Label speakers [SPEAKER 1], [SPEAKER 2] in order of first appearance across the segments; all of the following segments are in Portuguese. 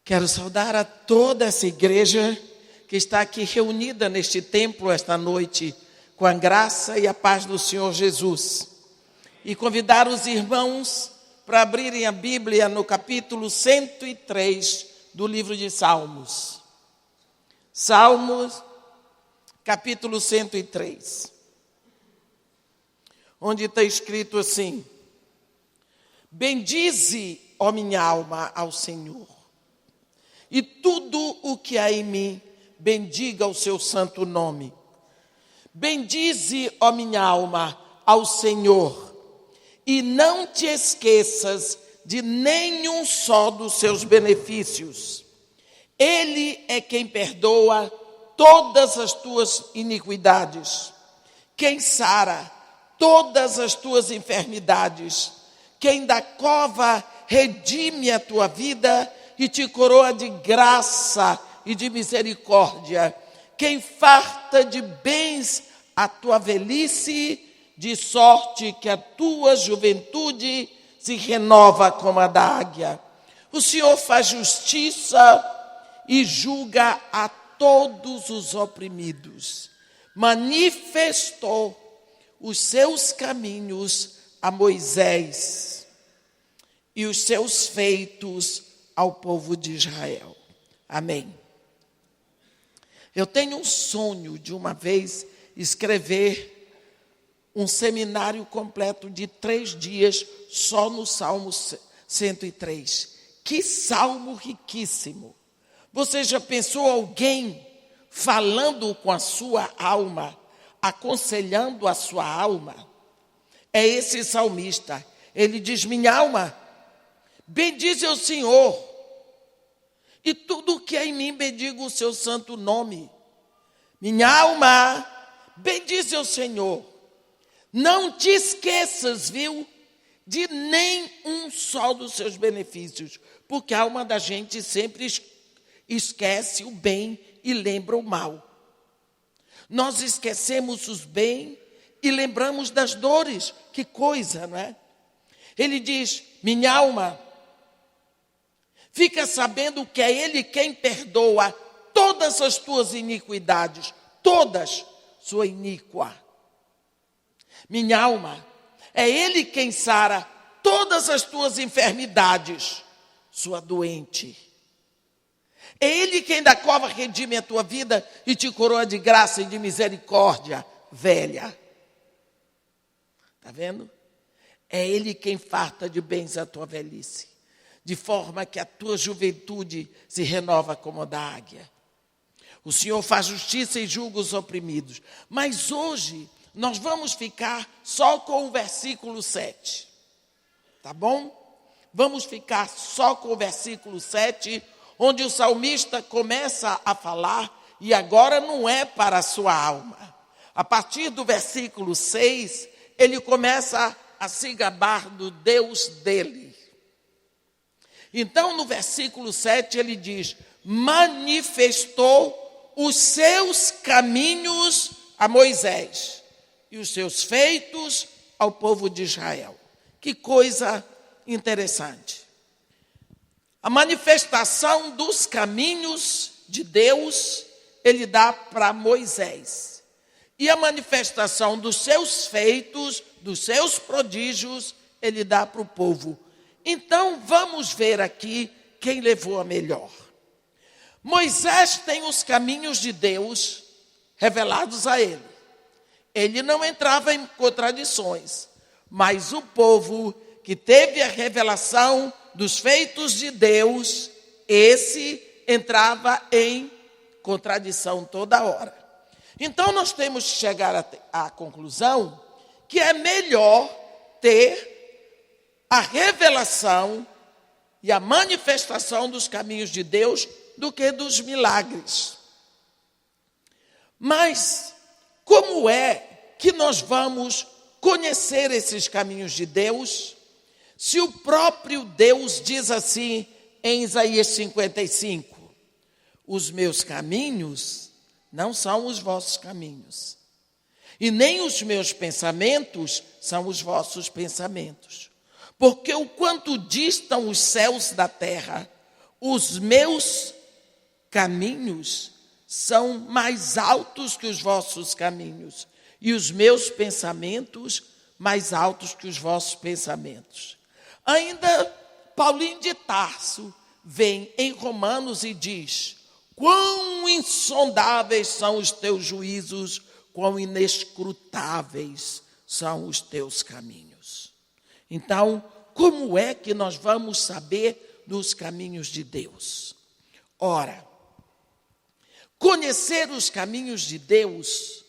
[SPEAKER 1] Quero saudar a toda essa igreja que está aqui reunida neste templo esta noite, com a graça e a paz do Senhor Jesus. E convidar os irmãos para abrirem a Bíblia no capítulo 103 do livro de Salmos. Salmos, capítulo 103. Onde está escrito assim: bendize, ó minha alma, ao Senhor, e tudo o que há em mim, bendiga o seu santo nome. Bendize, ó minha alma, ao Senhor, e não te esqueças de nenhum só dos seus benefícios. Ele é quem perdoa todas as tuas iniquidades, quem sara todas as tuas enfermidades, quem da cova redime a tua vida e te coroa de graça e de misericórdia, quem farta de bens a tua velhice, de sorte que a tua juventude se renova como a da águia. O Senhor faz justiça e julga a todos os oprimidos. Manifestou os seus caminhos a Moisés e os seus feitos ao povo de Israel. Amém. Eu tenho um sonho de uma vez escrever um seminário completo de 3 dias só no Salmo 103. Que salmo riquíssimo! Você já pensou alguém falando com a sua alma, aconselhando a sua alma? É esse salmista. Ele diz: minha alma, bendize o Senhor, e tudo que é em mim, bendiga o seu santo nome. Minha alma, bendize o Senhor. Não te esqueças, viu, de nenhum só dos seus benefícios, porque a alma da gente sempre esquece o bem e lembra o mal. Nós esquecemos os bens e lembramos das dores. Que coisa, não é? Ele diz: minha alma, fica sabendo que é Ele quem perdoa todas as tuas iniquidades, todas, sua iníqua. Minha alma, é Ele quem sara todas as tuas enfermidades, sua doente. É Ele quem da cova redime a tua vida e te coroa de graça e de misericórdia, velha. Está vendo? É Ele quem farta de bens a tua velhice, de forma que a tua juventude se renova como a da águia. O Senhor faz justiça e julga os oprimidos. Mas hoje nós vamos ficar só com o versículo 7. Tá bom? Vamos ficar só com o versículo 7, onde o salmista começa a falar, e agora não é para a sua alma. A partir do versículo 6, ele começa a se gabar do Deus dele. Então, no versículo 7, ele diz: manifestou os seus caminhos a Moisés e os seus feitos ao povo de Israel. Que coisa interessante. A manifestação dos caminhos de Deus, ele dá para Moisés. E a manifestação dos seus feitos, dos seus prodígios, ele dá para o povo. Então, vamos ver aqui quem levou a melhor. Moisés tem os caminhos de Deus revelados a ele. Ele não entrava em contradições, mas o povo que teve a revelação dos feitos de Deus, esse entrava em contradição toda hora. Então, nós temos que chegar à conclusão que é melhor ter a revelação e a manifestação dos caminhos de Deus do que dos milagres. Mas como é que nós vamos conhecer esses caminhos de Deus, se o próprio Deus diz assim em Isaías 55: os meus caminhos não são os vossos caminhos, e nem os meus pensamentos são os vossos pensamentos. Porque o quanto distam os céus da terra, os meus caminhos são mais altos que os vossos caminhos, e os meus pensamentos mais altos que os vossos pensamentos. Ainda Paulinho de Tarso vem em Romanos e diz: quão insondáveis são os teus juízos, quão inescrutáveis são os teus caminhos. Então, como é que nós vamos saber dos caminhos de Deus? Ora, conhecer os caminhos de Deus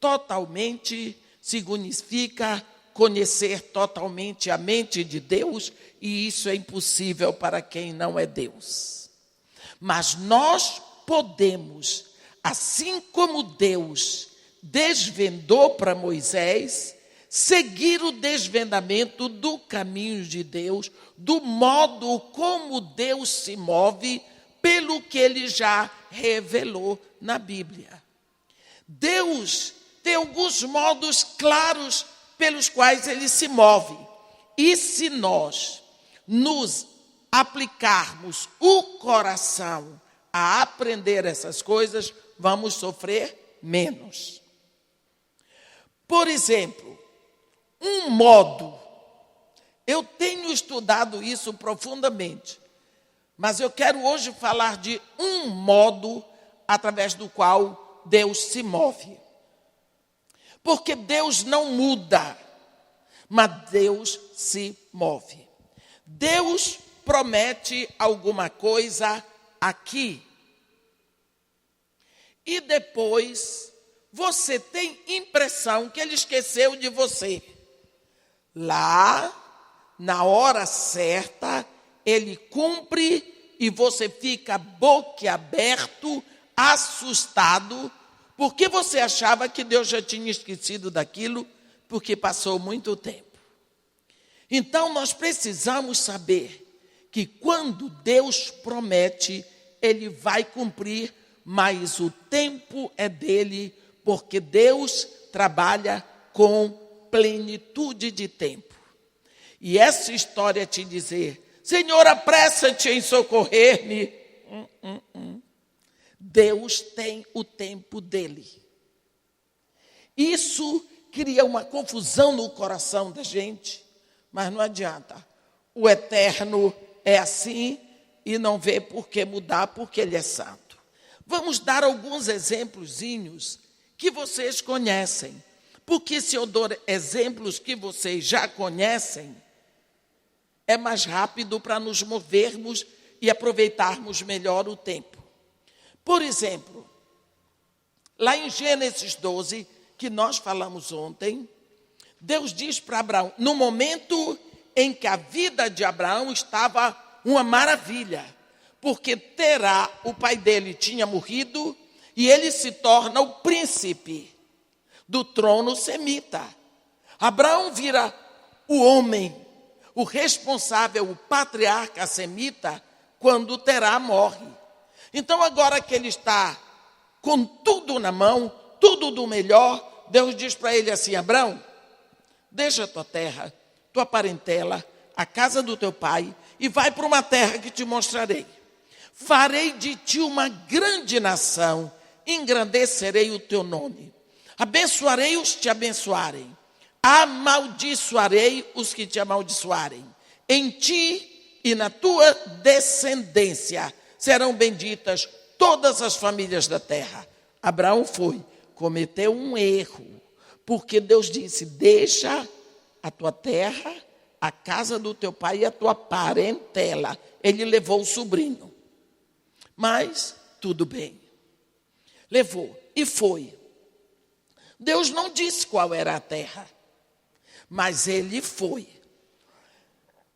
[SPEAKER 1] totalmente significa conhecer totalmente a mente de Deus, e isso é impossível para quem não é Deus. Mas nós podemos, assim como Deus desvendou para Moisés, seguir o desvendamento do caminho de Deus, do modo como Deus se move, pelo que ele já revelou na Bíblia. Deus tem alguns modos claros pelos quais ele se move. E se nós nos aplicarmos o coração a aprender essas coisas, vamos sofrer menos. Por exemplo, um modo, eu tenho estudado isso profundamente, mas eu quero hoje falar de um modo através do qual Deus se move. Porque Deus não muda, mas Deus se move. Deus promete alguma coisa aqui, e depois você tem impressão que ele esqueceu de você. Lá, na hora certa, ele cumpre e você fica boquiaberto, assustado, porque você achava que Deus já tinha esquecido daquilo, porque passou muito tempo. Então, nós precisamos saber que quando Deus promete, ele vai cumprir, mas o tempo é dele, porque Deus trabalha com plenitude de tempo. E essa história te dizer: Senhor, apressa-te em socorrer-me. Deus tem o tempo dele. Isso cria uma confusão no coração da gente, mas não adianta. O eterno é assim e não vê por que mudar, porque ele é santo. Vamos dar alguns exemplozinhos que vocês conhecem, porque se eu dou exemplos que vocês já conhecem, é mais rápido para nos movermos e aproveitarmos melhor o tempo. Por exemplo, lá em Gênesis 12, que nós falamos ontem, Deus diz para Abraão, no momento em que a vida de Abraão estava uma maravilha, porque Terá, o pai dele, tinha morrido, e ele se torna o príncipe do trono semita. Abraão vira o homem, o responsável, o patriarca semita, quando Terá morre. Então, agora que ele está com tudo na mão, tudo do melhor, Deus diz para ele assim: Abraão, deixa a tua terra, tua parentela, a casa do teu pai, e vai para uma terra que te mostrarei. Farei de ti uma grande nação, engrandecerei o teu nome. Abençoarei os que te abençoarem, amaldiçoarei os que te amaldiçoarem. Em ti e na tua descendência serão benditas todas as famílias da terra. Abraão cometeu um erro, porque Deus disse: deixa a tua terra, a casa do teu pai e a tua parentela. Ele levou o sobrinho, mas tudo bem, levou e foi. Deus não disse qual era a terra, mas ele foi.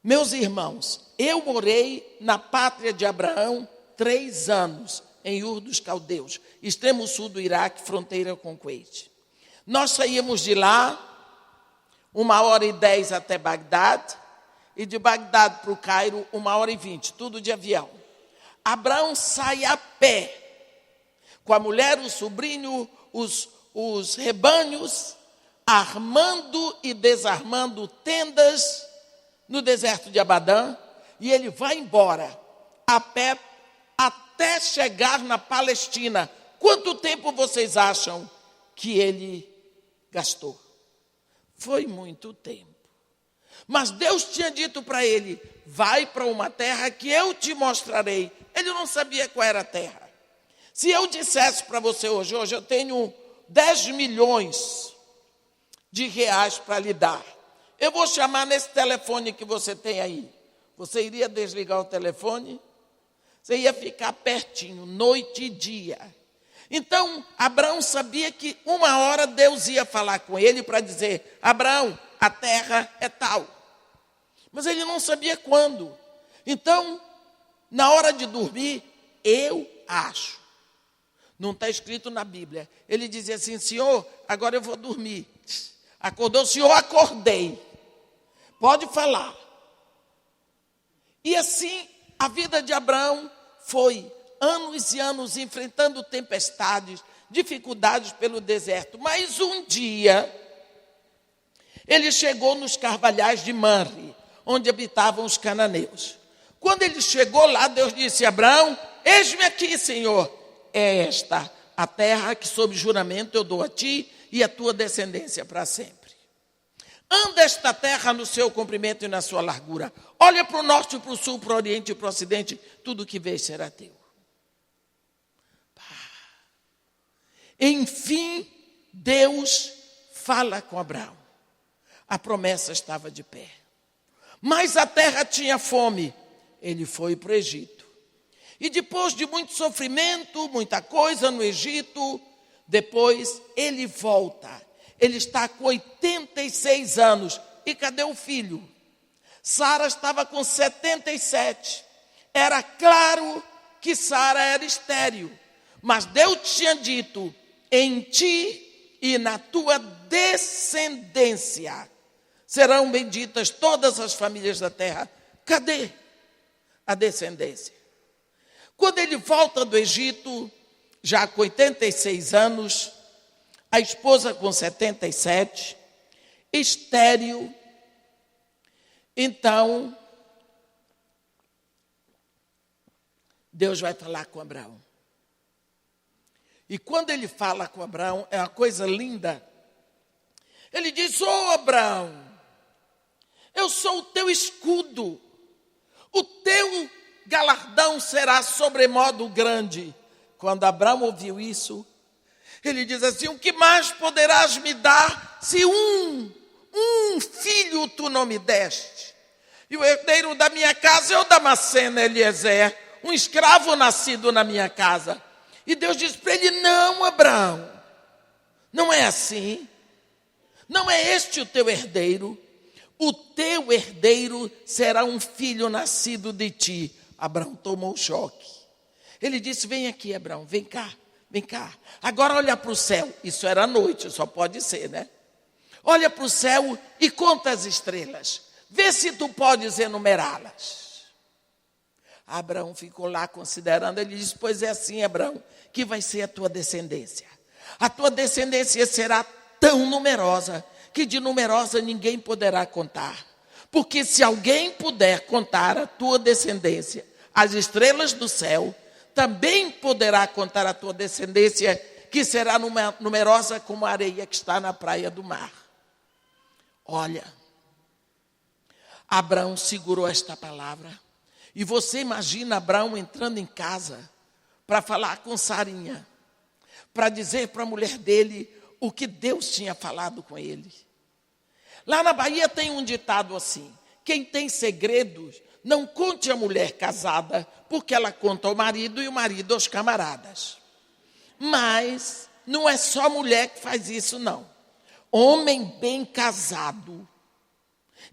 [SPEAKER 1] Meus irmãos, eu morei na pátria de Abraão 3 anos, em Ur dos Caldeus, extremo sul do Iraque, fronteira com o Kuwait. Nós saímos de lá, 1h10 até Bagdad, e de Bagdad para o Cairo, 1h20, tudo de avião. Abraão sai a pé, com a mulher, o sobrinho, os rebanhos, armando e desarmando tendas no deserto de Abadã, e ele vai embora. a pé até chegar na Palestina. Quanto tempo vocês acham que ele gastou? Foi muito tempo. Mas Deus tinha dito para ele: vai para uma terra que eu te mostrarei. Ele não sabia qual era a terra. Se eu dissesse para você hoje eu tenho 10 milhões de reais para lhe dar, eu vou chamar nesse telefone que você tem aí. Você iria desligar o telefone? Você ia ficar pertinho, noite e dia. Então, Abraão sabia que uma hora Deus ia falar com ele para dizer: Abraão, a terra é tal. Mas ele não sabia quando. Então, na hora de dormir, eu acho. Não está escrito na Bíblia. Ele dizia assim: Senhor, agora eu vou dormir. Acordou, Senhor, acordei. Pode falar. E assim, a vida de Abraão foi anos e anos enfrentando tempestades, dificuldades pelo deserto. Mas um dia, ele chegou nos carvalhais de Manre, onde habitavam os cananeus. Quando ele chegou lá, Deus disse: Abraão, eis-me aqui, Senhor. É esta a terra que sob juramento eu dou a ti e a tua descendência para sempre. Anda esta terra no seu comprimento e na sua largura. Olha para o norte, para o sul, para o oriente e para o ocidente. Tudo que vês será teu. Enfim, Deus fala com Abraão. A promessa estava de pé. Mas a terra tinha fome. Ele foi para o Egito. E depois de muito sofrimento, muita coisa no Egito, depois ele volta. Ele está com 86 anos. E cadê o filho? Sara estava com 77. Era claro que Sara era estéril. Mas Deus tinha dito: em ti e na tua descendência serão benditas todas as famílias da terra. Cadê a descendência? Quando ele volta do Egito, já com 86 anos, a esposa com 77, estéril, então, Deus vai falar com Abraão. E quando ele fala com Abraão, é uma coisa linda. Ele diz: Abraão, eu sou o teu escudo, o teu galardão será sobremodo grande. Quando Abraão ouviu isso, ele diz assim: o que mais poderás me dar se um filho tu não me deste? E o herdeiro da minha casa é o Damasceno Eliezer, um escravo nascido na minha casa. E Deus diz para ele: não, Abraão, não é assim. Não é este o teu herdeiro. O teu herdeiro será um filho nascido de ti. Abraão tomou um choque. Ele disse: vem aqui, Abraão, vem cá, vem cá. Agora olha para o céu. Isso era noite, só pode ser, né? Olha para o céu e conta as estrelas. Vê se tu podes enumerá-las. Abraão ficou lá considerando. Ele disse: pois é assim, Abraão, que vai ser a tua descendência. A tua descendência será tão numerosa que de numerosa ninguém poderá contar. Porque se alguém puder contar a tua descendência, as estrelas do céu, também poderá contar a tua descendência, que será numerosa como a areia que está na praia do mar. Olha, Abraão segurou esta palavra. E você imagina Abraão entrando em casa para falar com Sarinha, para dizer para a mulher dele o que Deus tinha falado com ele. Lá na Bahia tem um ditado assim: quem tem segredos, não conte à mulher casada, porque ela conta ao marido e o marido aos camaradas. Mas não é só mulher que faz isso, não. Homem bem casado,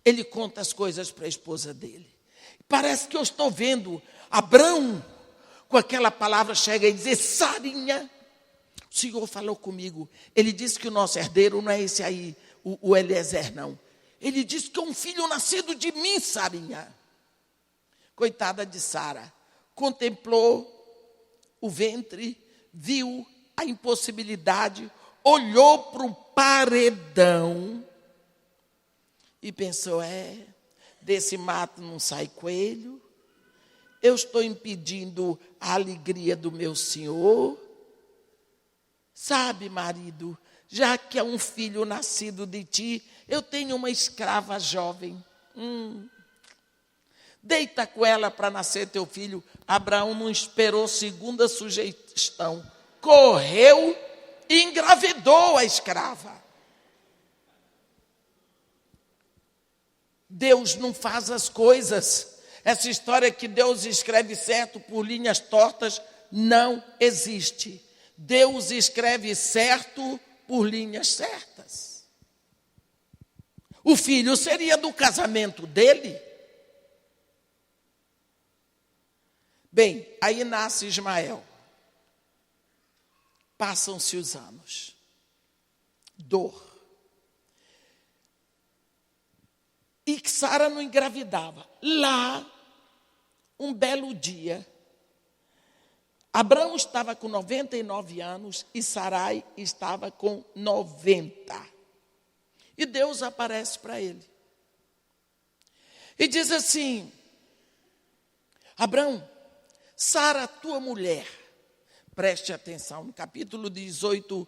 [SPEAKER 1] ele conta as coisas para a esposa dele. Parece que eu estou vendo Abraão, com aquela palavra, chega e diz: Sarinha, o Senhor falou comigo. Ele disse que o nosso herdeiro não é esse aí, o Eliezer, não. Ele disse que é um filho nascido de mim, Sarinha. Coitada de Sara, contemplou o ventre, viu a impossibilidade, olhou para o paredão e pensou: desse mato não sai coelho, eu estou impedindo a alegria do meu senhor? Sabe, marido, já que é um filho nascido de ti, eu tenho uma escrava jovem. Deita com ela para nascer teu filho. Abraão não esperou segunda sugestão. Correu e engravidou a escrava. Deus não faz as coisas. Essa história que Deus escreve certo por linhas tortas não existe. Deus escreve certo por linhas certas. O filho seria do casamento dele. Bem, aí nasce Ismael. Passam-se os anos. Dor. E Sara não engravidava. Lá, um belo dia, Abraão estava com 99 anos e Sarai estava com 90. E Deus aparece para ele. E diz assim: Abraão, Sara, tua mulher, preste atenção, no capítulo 18,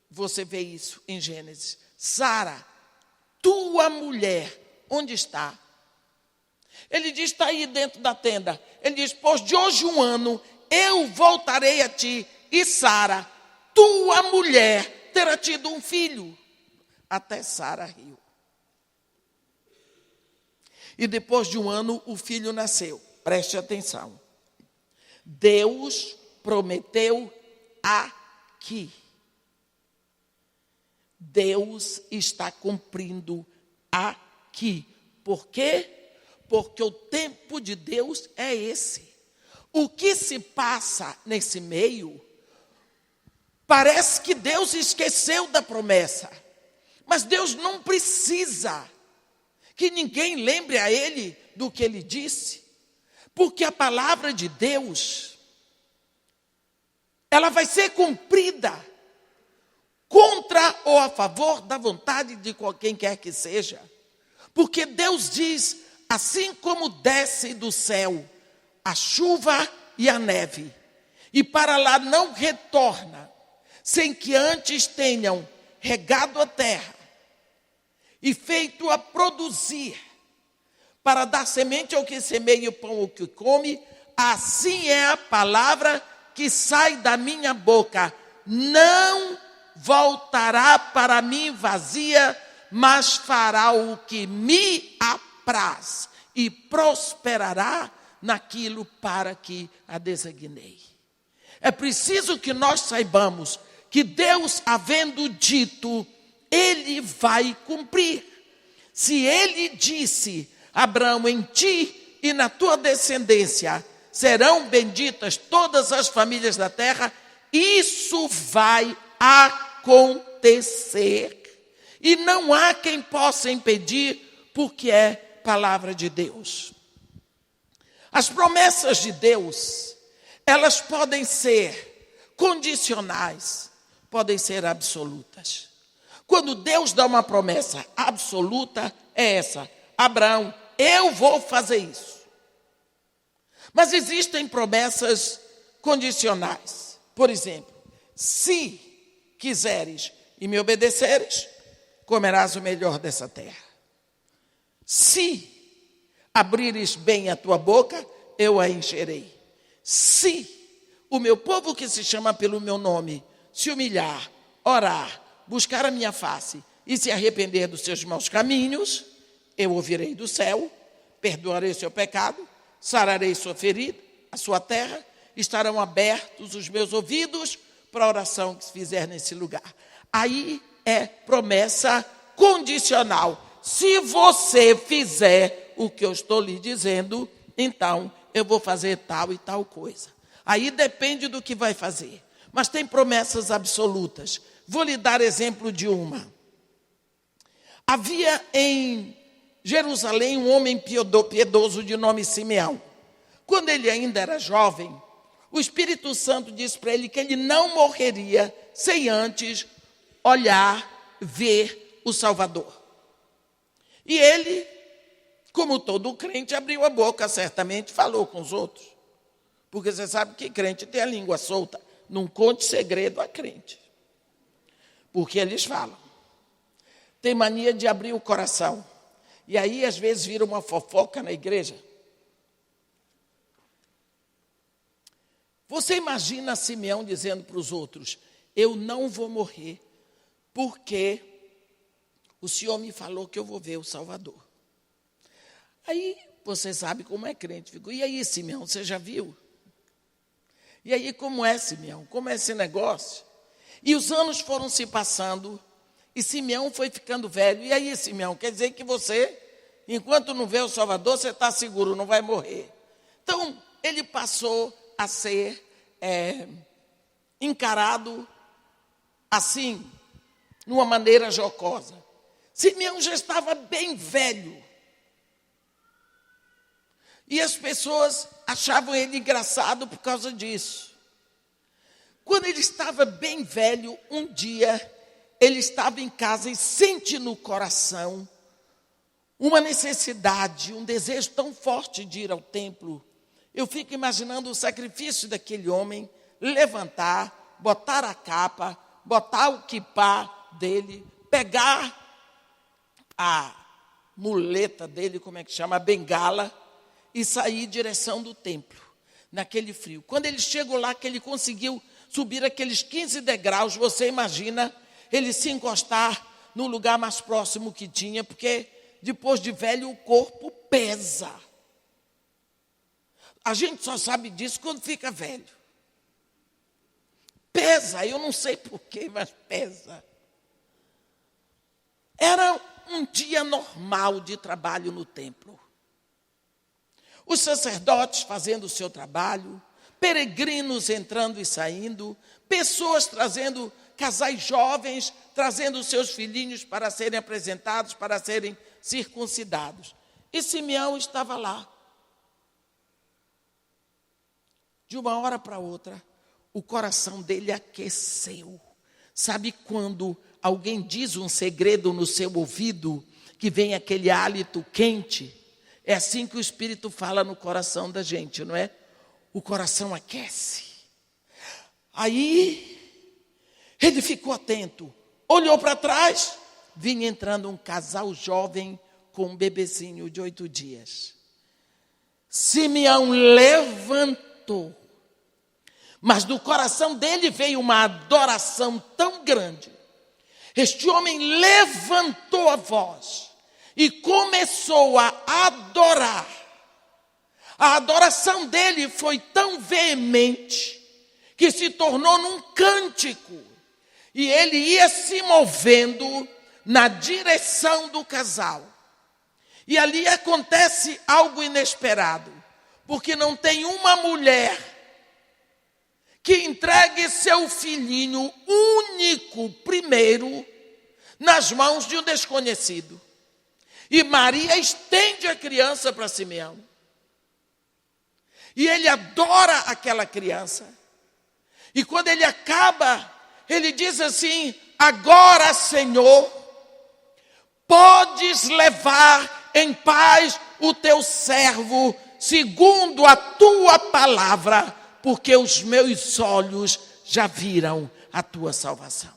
[SPEAKER 1] você vê isso em Gênesis. Sara, tua mulher, onde está? Ele diz, está aí dentro da tenda. Ele diz, pois de hoje um ano eu voltarei a ti e Sara, tua mulher, terá tido um filho. Até Sara riu. E depois de um ano o filho nasceu. Preste atenção. Deus prometeu aqui. Deus está cumprindo aqui. Por quê? Porque o tempo de Deus é esse. O que se passa nesse meio, parece que Deus esqueceu da promessa. Mas Deus não precisa que ninguém lembre a Ele do que Ele disse. Porque a palavra de Deus, ela vai ser cumprida contra ou a favor da vontade de quem quer que seja. Porque Deus diz, assim como desce do céu a chuva e a neve, e para lá não retorna, sem que antes tenham regado a terra e feito a produzir, para dar semente ao que semeia e o pão ao que come, assim é a palavra que sai da minha boca. Não voltará para mim vazia, mas fará o que me apraz e prosperará naquilo para que a designei. É preciso que nós saibamos que Deus, havendo dito, Ele vai cumprir. Se Ele disse, Abraão, em ti e na tua descendência serão benditas todas as famílias da terra, isso vai acontecer. E não há quem possa impedir, porque é palavra de Deus. As promessas de Deus, elas podem ser condicionais, podem ser absolutas. Quando Deus dá uma promessa absoluta, é essa: Abraão, eu vou fazer isso. Mas existem promessas condicionais. Por exemplo, se quiseres e me obedeceres, comerás o melhor dessa terra. Se abrires bem a tua boca, eu a encherei. Se o meu povo que se chama pelo meu nome se humilhar, orar, buscar a minha face e se arrepender dos seus maus caminhos, eu ouvirei do céu, perdoarei seu pecado, sararei sua ferida, a sua terra, estarão abertos os meus ouvidos para a oração que se fizer nesse lugar. Aí é promessa condicional. Se você fizer o que eu estou lhe dizendo, então eu vou fazer tal e tal coisa. Aí depende do que vai fazer. Mas tem promessas absolutas. Vou lhe dar exemplo de uma. Havia em Jerusalém um homem piedoso de nome Simeão. Quando ele ainda era jovem, o Espírito Santo disse para ele que ele não morreria sem antes olhar, ver o Salvador. E ele como todo crente, abriu a boca, certamente falou com os outros. Porque você sabe que crente tem a língua solta. Não conte segredo a crente. Porque eles falam. Tem mania de abrir o coração. E aí, às vezes, vira uma fofoca na igreja. Você imagina Simeão dizendo para os outros: eu não vou morrer, porque o Senhor me falou que eu vou ver o Salvador. Aí, você sabe como é crente. Ficou, e aí, Simeão, você já viu? E aí, como é, Simeão? Como é esse negócio? E os anos foram se passando, e Simeão foi ficando velho. E aí, Simeão, quer dizer que você, enquanto não vê o Salvador, você está seguro, não vai morrer. Então, ele passou a ser encarado assim, numa maneira jocosa. Simeão já estava bem velho. E as pessoas achavam ele engraçado por causa disso. Quando ele estava bem velho, um dia, ele estava em casa e sente no coração uma necessidade, um desejo tão forte de ir ao templo. Eu fico imaginando o sacrifício daquele homem, levantar, botar a capa, botar o quipá dele, pegar a muleta dele, como é que chama, a bengala, e sair em direção do templo, naquele frio. Quando ele chegou lá, que ele conseguiu subir aqueles 15 degraus, você imagina ele se encostar no lugar mais próximo que tinha, porque depois de velho o corpo pesa. A gente só sabe disso quando fica velho. Pesa, eu não sei porquê, mas pesa. Era um dia normal de trabalho no templo. Os sacerdotes fazendo o seu trabalho, peregrinos entrando e saindo, pessoas trazendo, casais jovens, trazendo seus filhinhos para serem apresentados, para serem circuncidados. E Simeão estava lá. De uma hora para outra, o coração dele aqueceu. Sabe quando alguém diz um segredo no seu ouvido, que vem aquele hálito quente? É assim que o Espírito fala no coração da gente, não é? O coração aquece. Aí, ele ficou atento, olhou para trás, vinha entrando um casal jovem com um bebezinho de 8 dias. Simeão levantou, mas do coração dele veio uma adoração tão grande. Este homem levantou a voz e começou a adorar. A adoração dele foi tão veemente que se tornou num cântico. E ele ia se movendo na direção do casal. E ali acontece algo inesperado, porque não tem uma mulher que entregue seu filhinho único primeiro nas mãos de um desconhecido. E Maria estende a criança para Simeão. E ele adora aquela criança. E quando ele acaba, ele diz assim: agora, Senhor, podes levar em paz o teu servo, segundo a tua palavra, porque os meus olhos já viram a tua salvação.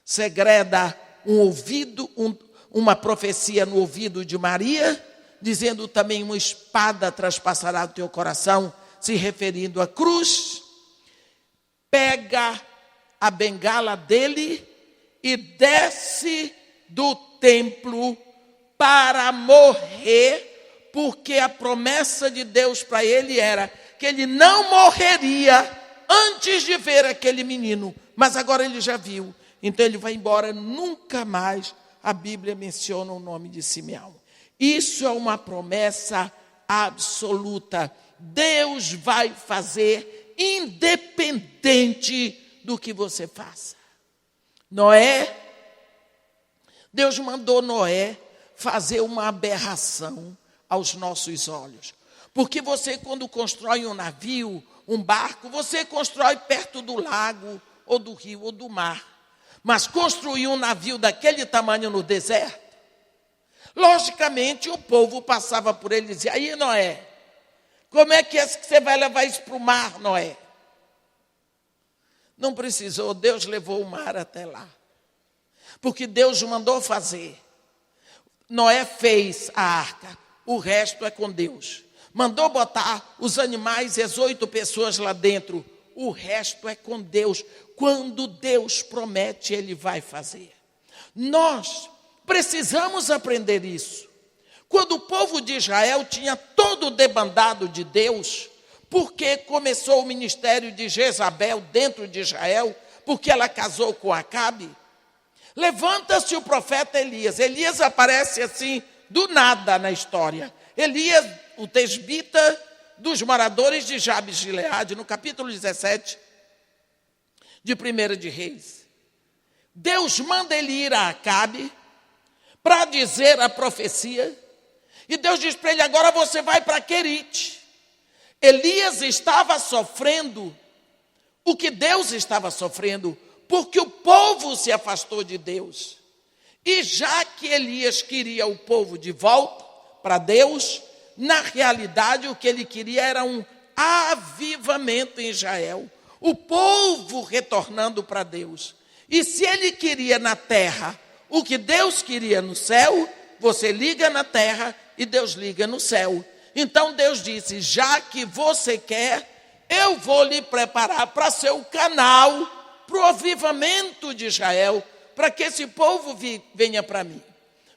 [SPEAKER 1] Segreda um ouvido, uma profecia no ouvido de Maria, dizendo também: uma espada traspassará o teu coração, se referindo à cruz. Pega a bengala dele e desce do templo para morrer, porque a promessa de Deus para ele era que ele não morreria antes de ver aquele menino, mas agora ele já viu, então ele vai embora. Nunca mais a Bíblia menciona o nome de Simeão. Isso é uma promessa absoluta. Deus vai fazer independente do que você faça. Noé, Deus mandou Noé fazer uma aberração aos nossos olhos. Porque você, quando constrói um navio, um barco, você constrói perto do lago, ou do rio, ou do mar. Mas construir um navio daquele tamanho no deserto, Logicamente, o povo passava por ele e dizia: aí, Noé, como é que você vai levar isso para o mar, Noé? Não precisou, Deus levou o mar até lá. Porque Deus mandou fazer. Noé fez a arca, o resto é com Deus. Mandou botar os animais e as 8 pessoas lá dentro, o resto é com Deus. Quando Deus promete, Ele vai fazer. Nós precisamos aprender isso. Quando o povo de Israel tinha todo debandado de Deus, porque começou o ministério de Jezabel dentro de Israel, porque ela casou com Acabe, levanta-se o profeta Elias. Elias aparece assim, do nada na história. Elias, o tesbita dos moradores de Jabes de Gileade, no capítulo 17 de 1 de Reis. Deus manda ele ir a Acabe para dizer a profecia. E Deus diz para ele: agora você vai para Querite. Elias estava sofrendo o que Deus estava sofrendo, porque o povo se afastou de Deus. E já que Elias queria o povo de volta para Deus, na realidade o que ele queria era um avivamento em Israel, o povo retornando para Deus. E se ele queria na terra o que Deus queria no céu, você liga na terra e Deus liga no céu. Então Deus disse: já que você quer, eu vou lhe preparar para ser o canal para o avivamento de Israel, para que esse povo venha para mim.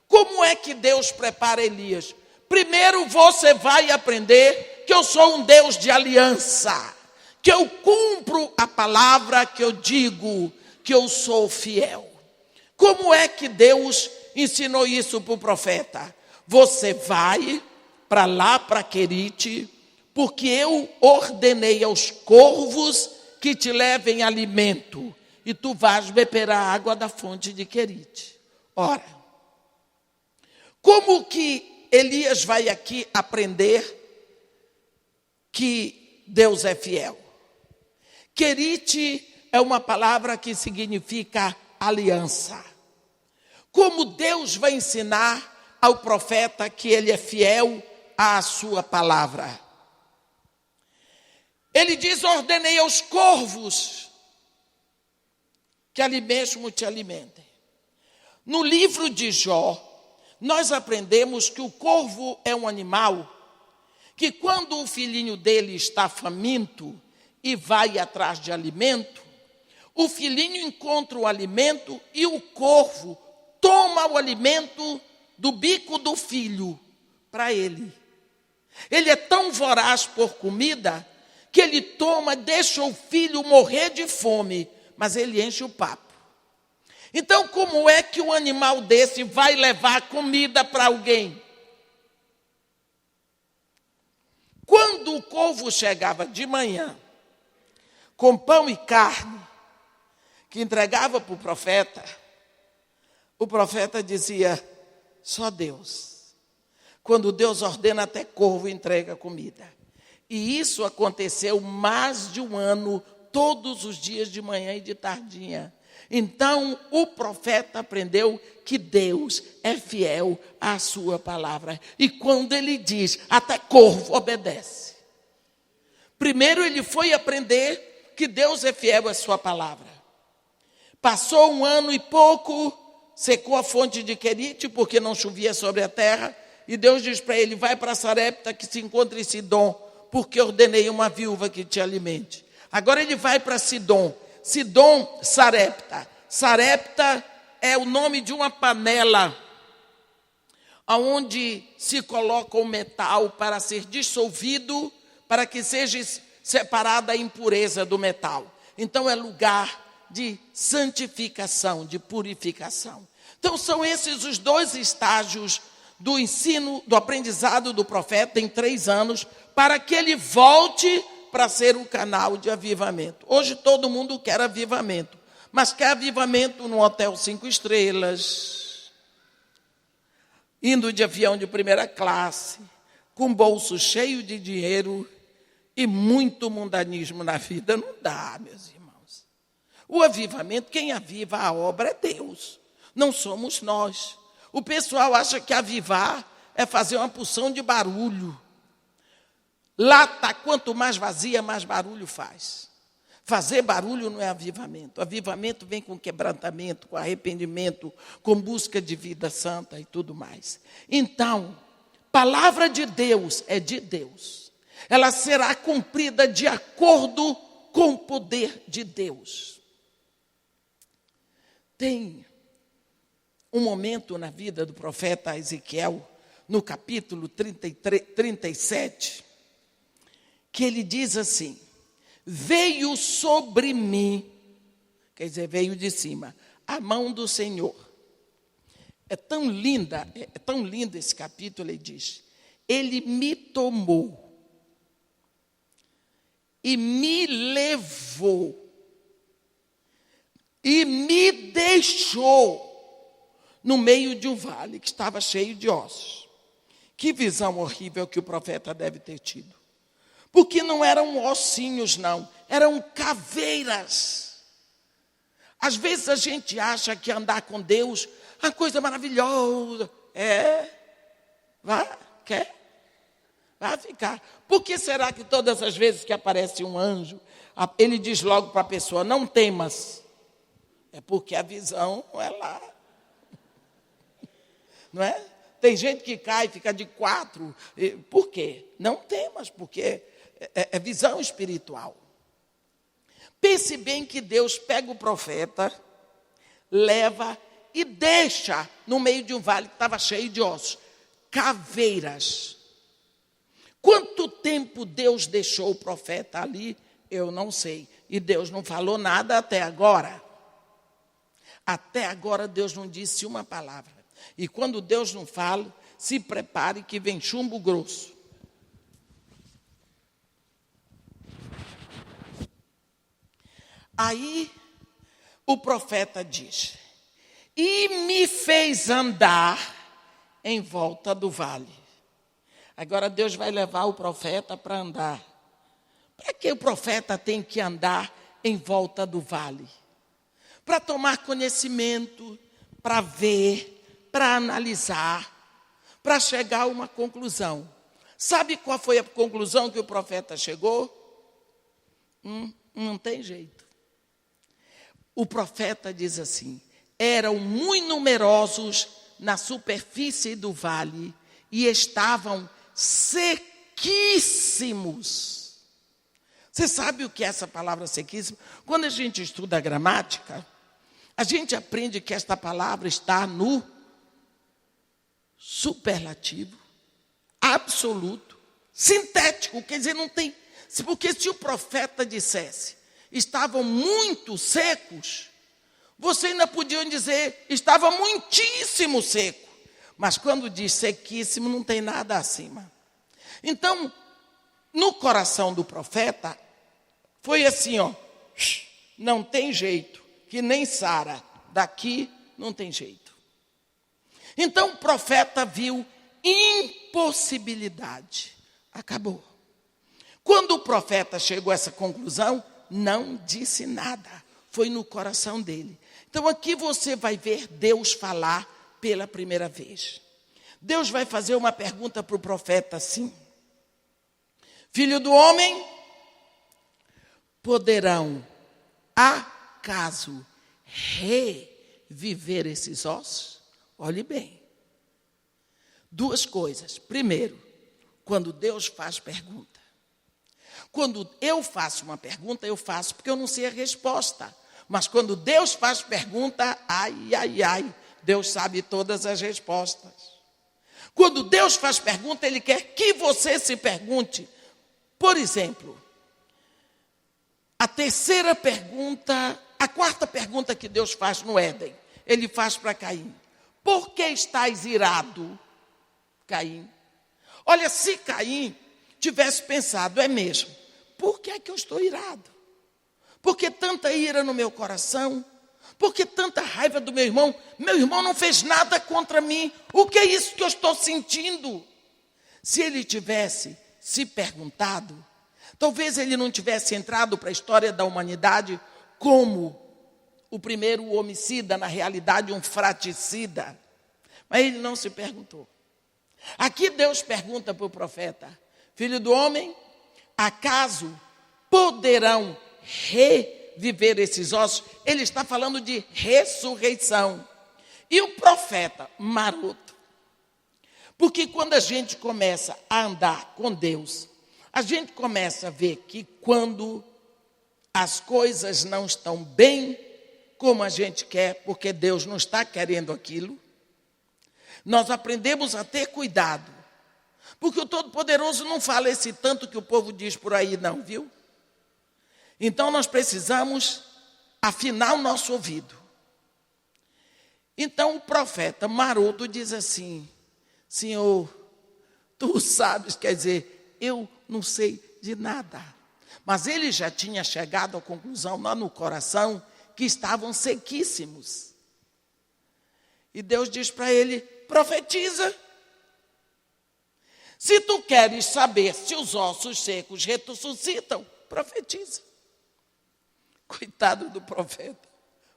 [SPEAKER 1] Como é que Deus prepara Elias? Primeiro você vai aprender que eu sou um Deus de aliança, que eu cumpro a palavra que eu digo, que eu sou fiel. Como é que Deus ensinou isso para o profeta? Você vai para lá, para Querite, porque eu ordenei aos corvos que te levem alimento, e tu vais beber a água da fonte de Querite. Ora, como que Elias vai aqui aprender que Deus é fiel? Querite é uma palavra que significa aliança. Como Deus vai ensinar ao profeta que ele é fiel à sua palavra? Ele diz: ordenei aos corvos que ali mesmo te alimentem. No livro de Jó, nós aprendemos que o corvo é um animal que, quando o filhinho dele está faminto e vai atrás de alimento, o filhinho encontra o alimento e o corvo toma o alimento do bico do filho para ele. Ele é tão voraz por comida que ele toma, deixa o filho morrer de fome, mas ele enche o papo. Então, como é que um animal desse vai levar comida para alguém? Quando o corvo chegava de manhã, com pão e carne, que entregava para o profeta dizia: só Deus. Quando Deus ordena, até corvo entrega comida. E isso aconteceu mais de um ano, todos os dias de manhã e de tardinha. Então o profeta aprendeu que Deus é fiel à sua palavra. E quando ele diz, até corvo obedece. Primeiro ele foi aprender que Deus é fiel à sua palavra. Passou um ano e pouco, secou a fonte de Querite, porque não chovia sobre a terra. E Deus diz para ele: vai para Sarepta, que se encontra em Sidom, porque ordenei uma viúva que te alimente. Agora ele vai para Sidom. Sidom, Sarepta. Sarepta é o nome de uma panela onde se coloca o metal para ser dissolvido, para que seja separada a impureza do metal. Então é lugar de santificação, de purificação. Então são esses os 2 estágios do ensino, do aprendizado do profeta em 3 anos, para que ele volte para ser um canal de avivamento. Hoje todo mundo quer avivamento, mas quer avivamento num hotel 5 estrelas, indo de avião de primeira classe, com bolso cheio de dinheiro e muito mundanismo na vida. Não dá, meus irmãos. O avivamento, quem aviva a obra é Deus, não somos nós. O pessoal acha que avivar é fazer uma porção de barulho. Lata, quanto mais vazia, mais barulho faz. Fazer barulho não é avivamento. Avivamento vem com quebrantamento, com arrependimento, com busca de vida santa e tudo mais. Então, palavra de Deus é de Deus. Ela será cumprida de acordo com o poder de Deus. Tem um momento na vida do profeta Ezequiel, no capítulo 37, que ele diz assim: veio sobre mim, quer dizer, veio de cima, a mão do Senhor. É tão lindo esse capítulo, ele diz: ele me tomou e me levou e me deixou no meio de um vale que estava cheio de ossos. Que visão horrível que o profeta deve ter tido. Porque não eram ossinhos, não. Eram caveiras. Às vezes a gente acha que andar com Deus é uma coisa maravilhosa. Quer? Vai ficar. Por que será que todas as vezes que aparece um anjo, ele diz logo para a pessoa, não temas? É porque a visão é lá. Não é? Tem gente que cai, fica de 4. Por quê? Não temas, porque é visão espiritual. Pense bem que Deus pega o profeta, leva e deixa no meio de um vale que estava cheio de ossos. Caveiras. Quanto tempo Deus deixou o profeta ali, eu não sei. E Deus não falou nada até agora. Até agora Deus não disse uma palavra. E quando Deus não fala, se prepare que vem chumbo grosso. Aí o profeta diz: e me fez andar em volta do vale. Agora Deus vai levar o profeta para andar. Para que o profeta tem que andar em volta do vale? Para tomar conhecimento, para ver, para analisar, para chegar a uma conclusão. Sabe qual foi a conclusão que o profeta chegou? Não tem jeito. O profeta diz assim: eram muito numerosos na superfície do vale e estavam sequíssimos. Você sabe o que é essa palavra sequíssimo? Quando a gente estuda a gramática, a gente aprende que esta palavra está no superlativo, absoluto, sintético, quer dizer, não tem. Porque se o profeta dissesse, estavam muito secos, você ainda podia dizer, estava muitíssimo seco. Mas quando diz sequíssimo, não tem nada acima. Então, no coração do profeta, foi assim, não tem jeito, que nem Sara, daqui não tem jeito. Então o profeta viu impossibilidade. Acabou. Quando o profeta chegou a essa conclusão, não disse nada. Foi no coração dele. Então aqui você vai ver Deus falar pela primeira vez. Deus vai fazer uma pergunta para o profeta assim: filho do homem, poderão acaso reviver esses ossos? Olhe bem. Duas coisas. Primeiro, quando Deus faz pergunta. Quando eu faço uma pergunta, eu faço porque eu não sei a resposta. Mas quando Deus faz pergunta, ai, Deus sabe todas as respostas. Quando Deus faz pergunta, Ele quer que você se pergunte. Por exemplo, a quarta pergunta que Deus faz no Éden, Ele faz para Caim: por que estás irado, Caim? Olha, se Caim tivesse pensado, é mesmo, por que é que eu estou irado? Por que tanta ira no meu coração? Por que tanta raiva do meu irmão? Meu irmão não fez nada contra mim. O que é isso que eu estou sentindo? Se ele tivesse se perguntado, talvez ele não tivesse entrado para a história da humanidade como o primeiro homicida, na realidade um fratricida. Mas ele não se perguntou. Aqui Deus pergunta para o profeta: filho do homem, acaso poderão reviver esses ossos? Ele está falando de ressurreição. E o profeta, maroto, porque quando a gente começa a andar com Deus, a gente começa a ver que quando as coisas não estão bem como a gente quer, porque Deus não está querendo aquilo, nós aprendemos a ter cuidado. Porque o Todo-Poderoso não fala esse tanto que o povo diz por aí, não, viu? Então nós precisamos afinar o nosso ouvido. Então o profeta maroto diz assim: Senhor, tu sabes, quer dizer, eu não sei de nada. Mas ele já tinha chegado à conclusão lá no coração que estavam sequíssimos. E Deus diz para ele: profetiza. Se tu queres saber se os ossos secos ressuscitam, profetiza. Coitado do profeta.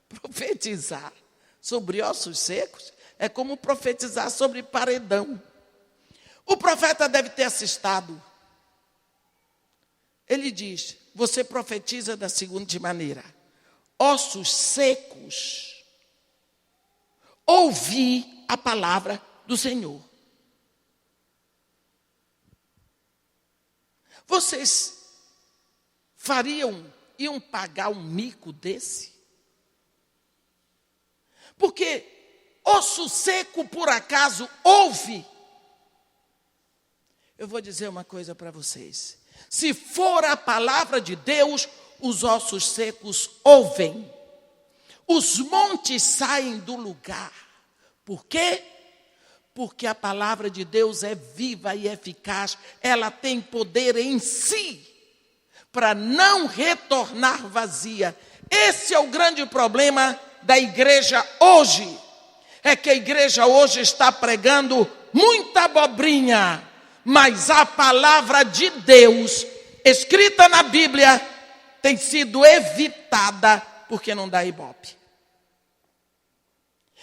[SPEAKER 1] Profetizar sobre ossos secos é como profetizar sobre paredão. O profeta deve ter assustado. Ele diz: você profetiza da seguinte maneira: ossos secos, ouvi a palavra do Senhor. Vocês iam pagar um mico desse? Porque osso seco, por acaso, ouve? Eu vou dizer uma coisa para vocês. Se for a palavra de Deus, os ossos secos ouvem. Os montes saem do lugar. Por quê? Porque a palavra de Deus é viva e eficaz. Ela tem poder em si para não retornar vazia. Esse é o grande problema da igreja hoje. É que a igreja hoje está pregando muita abobrinha, mas a palavra de Deus, escrita na Bíblia, tem sido evitada porque não dá ibope.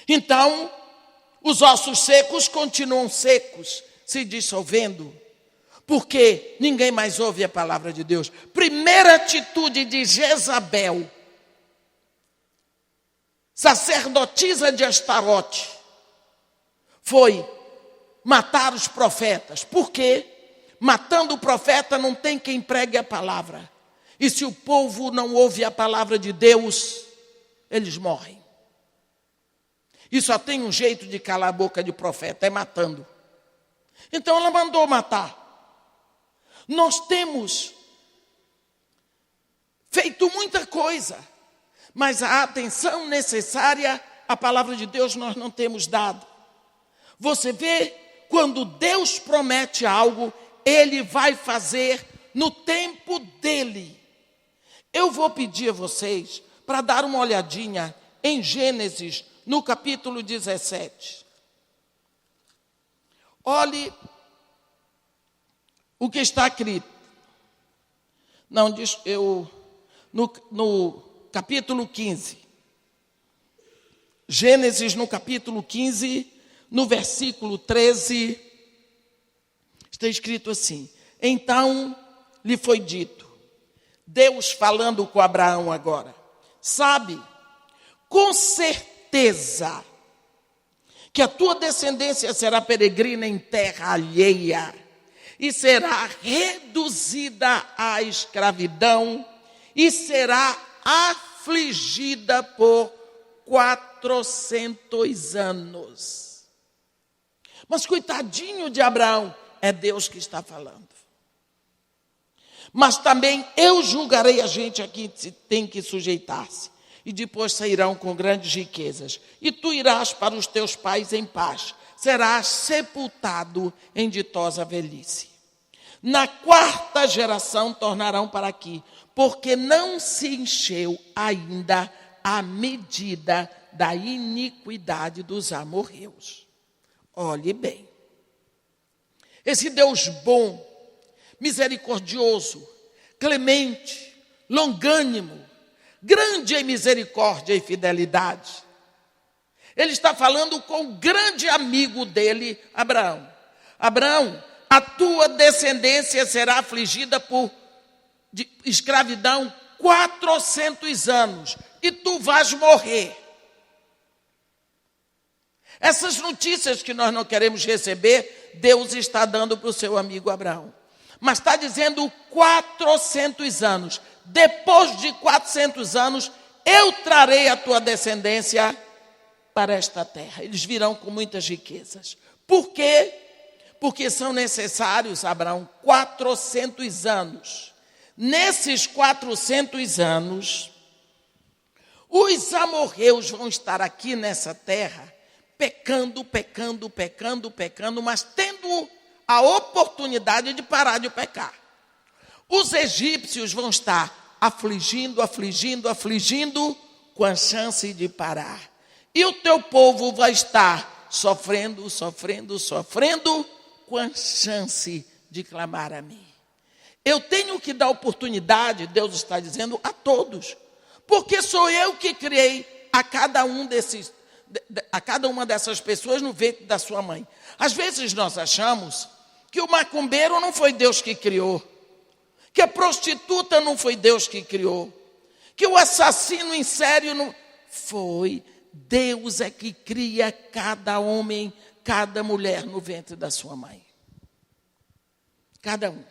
[SPEAKER 1] Então, os ossos secos continuam secos, se dissolvendo, porque ninguém mais ouve a palavra de Deus. Primeira atitude de Jezabel, sacerdotisa de Astarote, foi matar os profetas. Por quê? Matando o profeta não tem quem pregue a palavra. E se o povo não ouve a palavra de Deus, eles morrem. E só tem um jeito de calar a boca de profeta, é matando. Então ela mandou matar. Nós temos feito muita coisa, mas a atenção necessária à palavra de Deus nós não temos dado. Você vê, quando Deus promete algo, Ele vai fazer no tempo dEle. Eu vou pedir a vocês para dar uma olhadinha em Gênesis, no capítulo 17. Olhe o que está escrito. Não, no capítulo 15. Gênesis, no capítulo 15, no versículo 13, está escrito assim: então lhe foi dito, Deus falando com Abraão agora, sabe, com certeza que a tua descendência será peregrina em terra alheia e será reduzida à escravidão e será afligida por 400 anos. Mas coitadinho de Abraão, é Deus que está falando. Mas também eu julgarei a gente aqui que tem que sujeitar-se. E depois sairão com grandes riquezas. E tu irás para os teus pais em paz. Serás sepultado em ditosa velhice. Na 4ª geração tornarão para aqui, porque não se encheu ainda a medida da iniquidade dos amorreus. Olhe bem. Esse Deus bom, misericordioso, clemente, longânimo, grande em misericórdia e fidelidade, Ele está falando com o grande amigo dele, Abraão. Abraão, a tua descendência será afligida por escravidão 400 anos e tu vais morrer. Essas notícias que nós não queremos receber, Deus está dando para o seu amigo Abraão. Mas está dizendo 400 anos. Depois de 400 anos, eu trarei a tua descendência para esta terra. Eles virão com muitas riquezas. Por quê? Porque são necessários, Abraão, 400 anos. Nesses 400 anos, os amorreus vão estar aqui nessa terra, pecando, mas tendo a oportunidade de parar de pecar. Os egípcios vão estar afligindo, com a chance de parar. E o teu povo vai estar sofrendo, com a chance de clamar a mim. Eu tenho que dar oportunidade, Deus está dizendo, a todos. Porque sou eu que criei a cada uma dessas pessoas no ventre da sua mãe. Às vezes nós achamos que o macumbeiro não foi Deus que criou, que a prostituta não foi Deus que criou, que o assassino em série não foi. Deus é que cria cada homem, cada mulher no ventre da sua mãe. Cada um.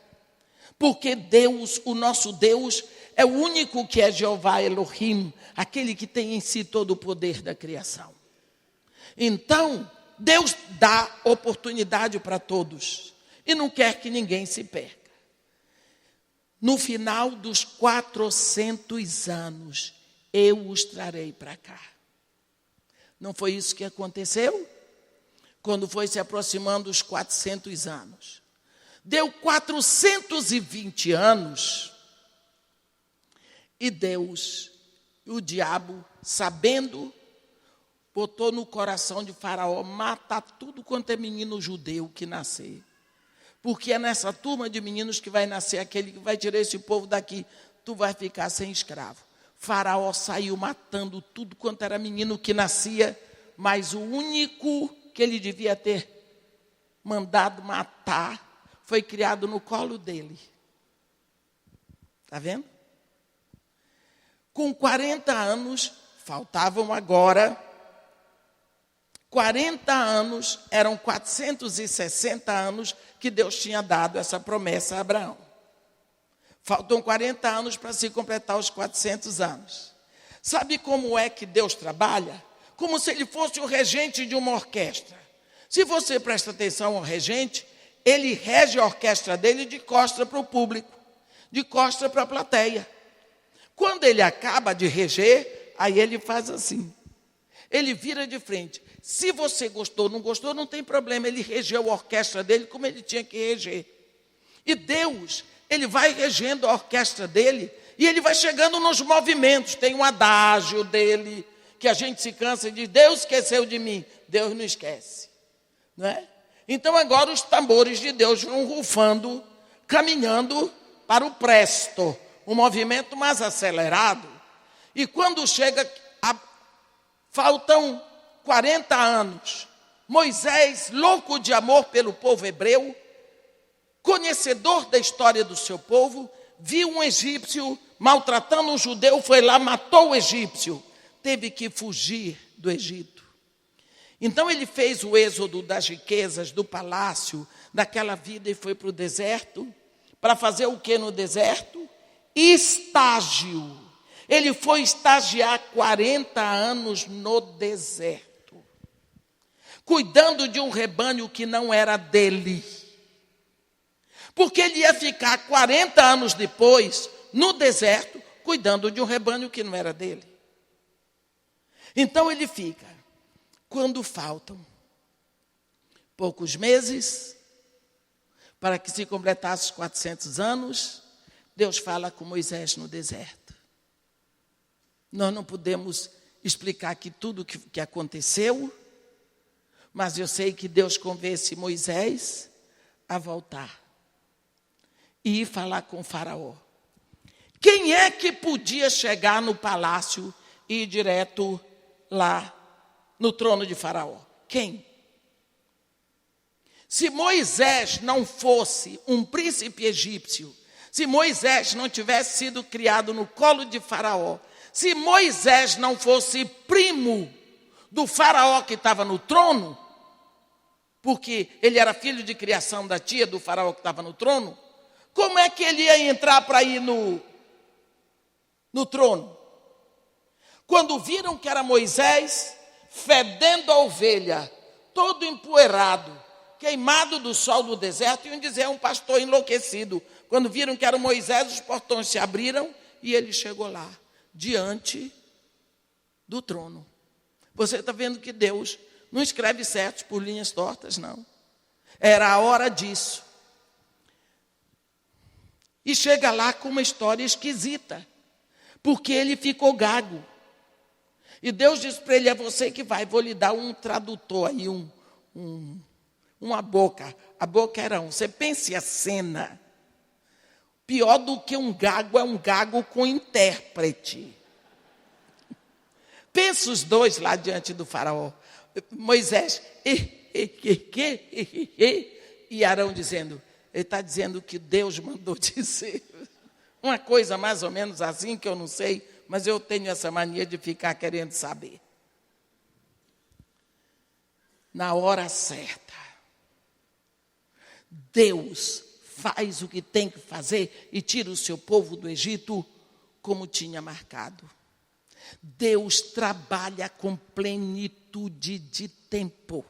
[SPEAKER 1] Porque Deus, o nosso Deus, é o único que é Jeová Elohim, aquele que tem em si todo o poder da criação. Então, Deus dá oportunidade para todos e não quer que ninguém se perca. No final dos 400 anos, eu os trarei para cá. Não foi isso que aconteceu? Quando foi se aproximando os 400 anos. Deu 420 anos e Deus, o diabo, sabendo, botou no coração de Faraó, mata tudo quanto é menino judeu que nascer. Porque é nessa turma de meninos que vai nascer aquele que vai tirar esse povo daqui. Tu vai ficar sem escravo. Faraó saiu matando tudo quanto era menino que nascia, mas o único que ele devia ter mandado matar foi criado no colo dele. Está vendo? Com 40 anos, faltavam agora 40 anos, eram 460 anos que Deus tinha dado essa promessa a Abraão. Faltam 40 anos para se completar os 400 anos. Sabe como é que Deus trabalha? Como se ele fosse o regente de uma orquestra. Se você presta atenção ao regente, ele rege a orquestra dele de costa para o público, de costa para a plateia. Quando ele acaba de reger, aí ele faz assim. Ele vira de frente. Se você gostou, não tem problema. Ele regeu a orquestra dele como ele tinha que reger. E Deus, ele vai regendo a orquestra dele e ele vai chegando nos movimentos. Tem um adágio dele que a gente se cansa e diz, Deus esqueceu de mim. Deus não esquece. Não é? Então agora os tambores de Deus vão rufando, caminhando para o presto, um movimento mais acelerado. E quando chega, faltam 40 anos, Moisés, louco de amor pelo povo hebreu, conhecedor da história do seu povo, viu um egípcio maltratando um judeu, foi lá, matou o egípcio, teve que fugir do Egito. Então ele fez o êxodo das riquezas, do palácio, daquela vida e foi para o deserto. Para fazer o que no deserto? Estágio. Ele foi estagiar 40 anos no deserto, cuidando de um rebanho que não era dele. Porque ele ia ficar 40 anos depois, no deserto, cuidando de um rebanho que não era dele. Então ele fica. Quando faltam poucos meses, para que se completasse os 400 anos, Deus fala com Moisés no deserto. Nós não podemos explicar aqui tudo o que aconteceu, mas eu sei que Deus convence Moisés a voltar e ir falar com o Faraó. Quem é que podia chegar no palácio e ir direto lá no trono de Faraó? Quem? Se Moisés não fosse um príncipe egípcio, se Moisés não tivesse sido criado no colo de Faraó, se Moisés não fosse primo do Faraó que estava no trono, porque ele era filho de criação da tia do Faraó que estava no trono, como é que ele ia entrar para ir no trono? Quando viram que era Moisés, fedendo a ovelha, todo empoeirado, queimado do sol do deserto, iam dizer, um pastor enlouquecido. Quando viram que era Moisés, os portões se abriram e ele chegou lá, diante do trono. Você está vendo que Deus não escreve certos por linhas tortas, não. Era a hora disso. E chega lá com uma história esquisita, porque ele ficou gago. E Deus disse para ele, é você que vai, vou lhe dar um tradutor aí, uma boca. A boca era um. Você pense a cena. Pior do que um gago é um gago com intérprete. Pensa os dois lá diante do faraó. Moisés, e Arão dizendo, ele está dizendo que Deus mandou dizer. Uma coisa mais ou menos assim, que eu não sei, mas eu tenho essa mania de ficar querendo saber. Na hora certa, Deus faz o que tem que fazer e tira o seu povo do Egito como tinha marcado. Deus trabalha com plenitude de tempo.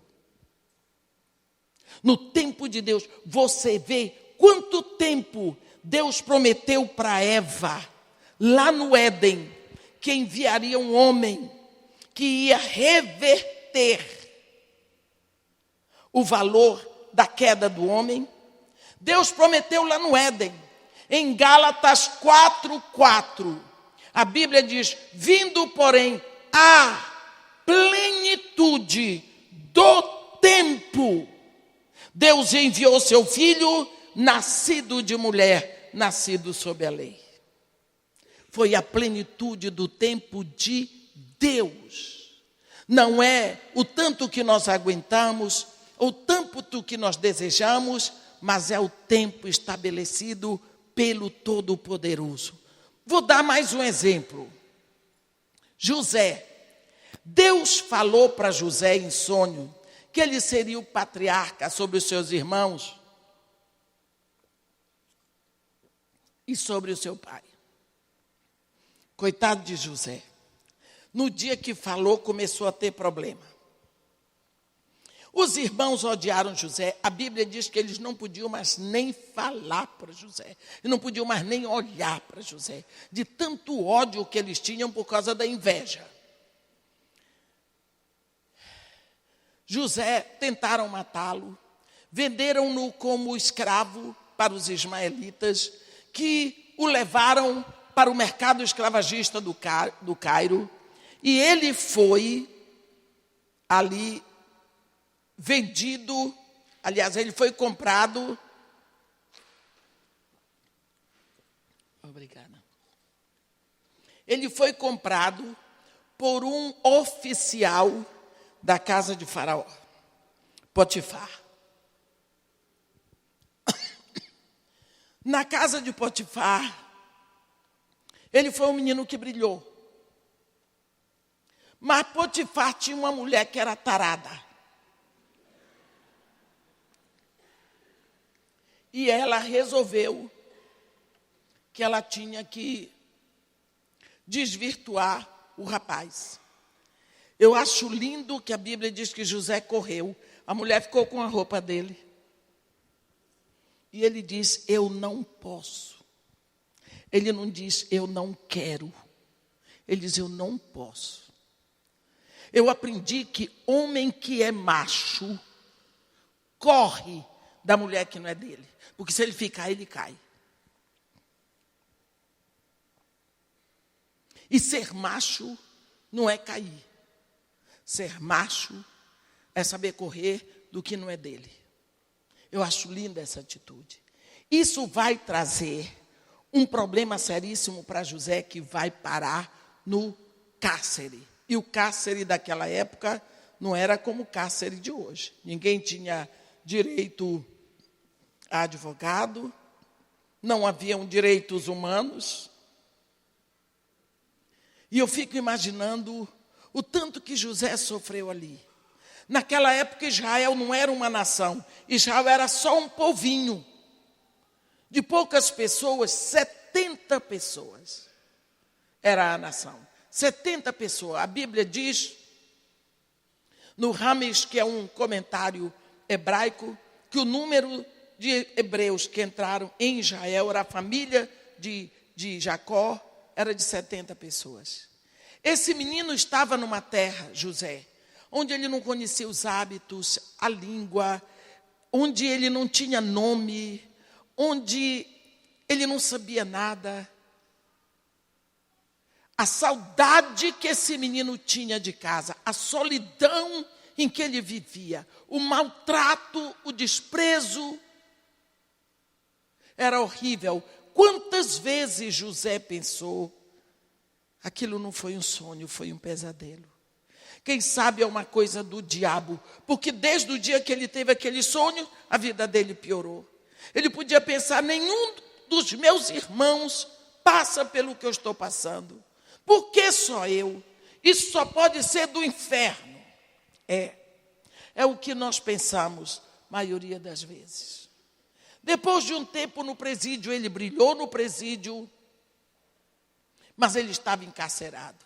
[SPEAKER 1] No tempo de Deus, você vê quanto tempo Deus prometeu para Eva, lá no Éden, que enviaria um homem que ia reverter o valor da queda do homem. Deus prometeu lá no Éden, em Gálatas 4:4. A Bíblia diz, vindo, porém, a plenitude do tempo, Deus enviou seu filho, nascido de mulher, nascido sob a lei. Foi a plenitude do tempo de Deus. Não é o tanto que nós aguentamos, o tanto que nós desejamos, mas é o tempo estabelecido pelo Todo-Poderoso. Vou dar mais um exemplo. José. Deus falou para José em sonho que ele seria o patriarca sobre os seus irmãos e sobre o seu pai. Coitado de José. No dia que falou, começou a ter problema. Os irmãos odiaram José. A Bíblia diz que eles não podiam mais nem falar para José. E não podiam mais nem olhar para José. De tanto ódio que eles tinham por causa da inveja. José tentaram matá-lo. Venderam-no como escravo para os ismaelitas, que o levaram para o mercado escravagista do Cairo. E ele foi ali vendido, aliás, ele foi comprado. Obrigada. Ele foi comprado por um oficial da casa de Faraó, Potifar. Na casa de Potifar, ele foi um menino que brilhou. Mas Potifar tinha uma mulher que era tarada. E ela resolveu que ela tinha que desvirtuar o rapaz. Eu acho lindo que a Bíblia diz que José correu. A mulher ficou com a roupa dele. E ele diz, eu não posso. Ele não diz, eu não quero. Ele diz, eu não posso. Eu aprendi que homem que é macho corre da mulher que não é dele. Porque se ele ficar, ele cai. E ser macho não é cair. Ser macho é saber correr do que não é dele. Eu acho linda essa atitude. Isso vai trazer um problema seríssimo para José, que vai parar no cárcere. E o cárcere daquela época não era como o cárcere de hoje. Ninguém tinha direito a advogado, não haviam direitos humanos. E eu fico imaginando o tanto que José sofreu ali. Naquela época, Israel não era uma nação. Israel era só um povinho. De poucas pessoas, 70 pessoas. Era a nação. 70 pessoas. A Bíblia diz, no Ramesh, que é um comentário hebraico, que o número de hebreus que entraram em Israel, era a família de Jacó, era de 70 pessoas. Esse menino estava numa terra, José, onde ele não conhecia os hábitos, a língua, onde ele não tinha nome, onde ele não sabia nada. A saudade que esse menino tinha de casa, a solidão em que ele vivia, o maltrato, o desprezo, era horrível. Quantas vezes José pensou, aquilo não foi um sonho, foi um pesadelo. Quem sabe é uma coisa do diabo, porque desde o dia que ele teve aquele sonho, a vida dele piorou. Ele podia pensar, nenhum dos meus irmãos passa pelo que eu estou passando. Por que só eu? Isso só pode ser do inferno. É o que nós pensamos, maioria das vezes. Depois de um tempo no presídio, ele brilhou no presídio, mas ele estava encarcerado.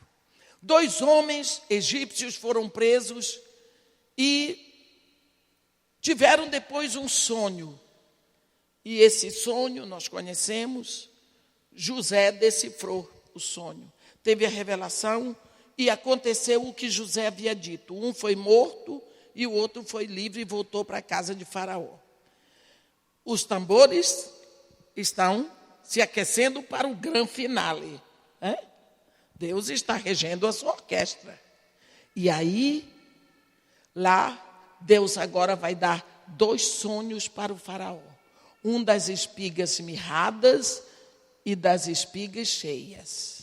[SPEAKER 1] 2 homens egípcios foram presos e tiveram depois um sonho. E esse sonho nós conhecemos, José decifrou o sonho. Teve a revelação e aconteceu o que José havia dito. Um foi morto e o outro foi livre e voltou para a casa de Faraó. Os tambores estão se aquecendo para o grande finale. Deus está regendo a sua orquestra. E aí, lá, Deus agora vai dar 2 sonhos para o Faraó. Um das espigas mirradas e das espigas cheias.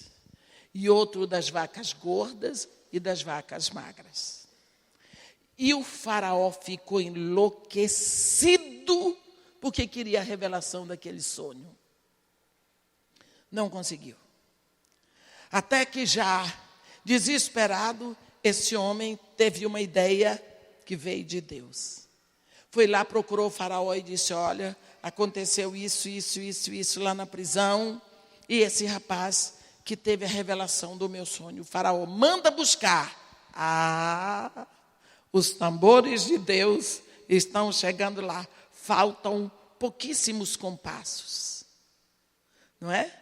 [SPEAKER 1] E outro das vacas gordas e das vacas magras. E o Faraó ficou enlouquecido porque queria a revelação daquele sonho. Não conseguiu. Até que já, desesperado, esse homem teve uma ideia que veio de Deus. Foi lá, procurou o Faraó e disse, olha, aconteceu isso lá na prisão, e esse rapaz que teve a revelação do meu sonho. O Faraó manda buscar. Os tambores de Deus estão chegando lá. Faltam pouquíssimos compassos. Não é?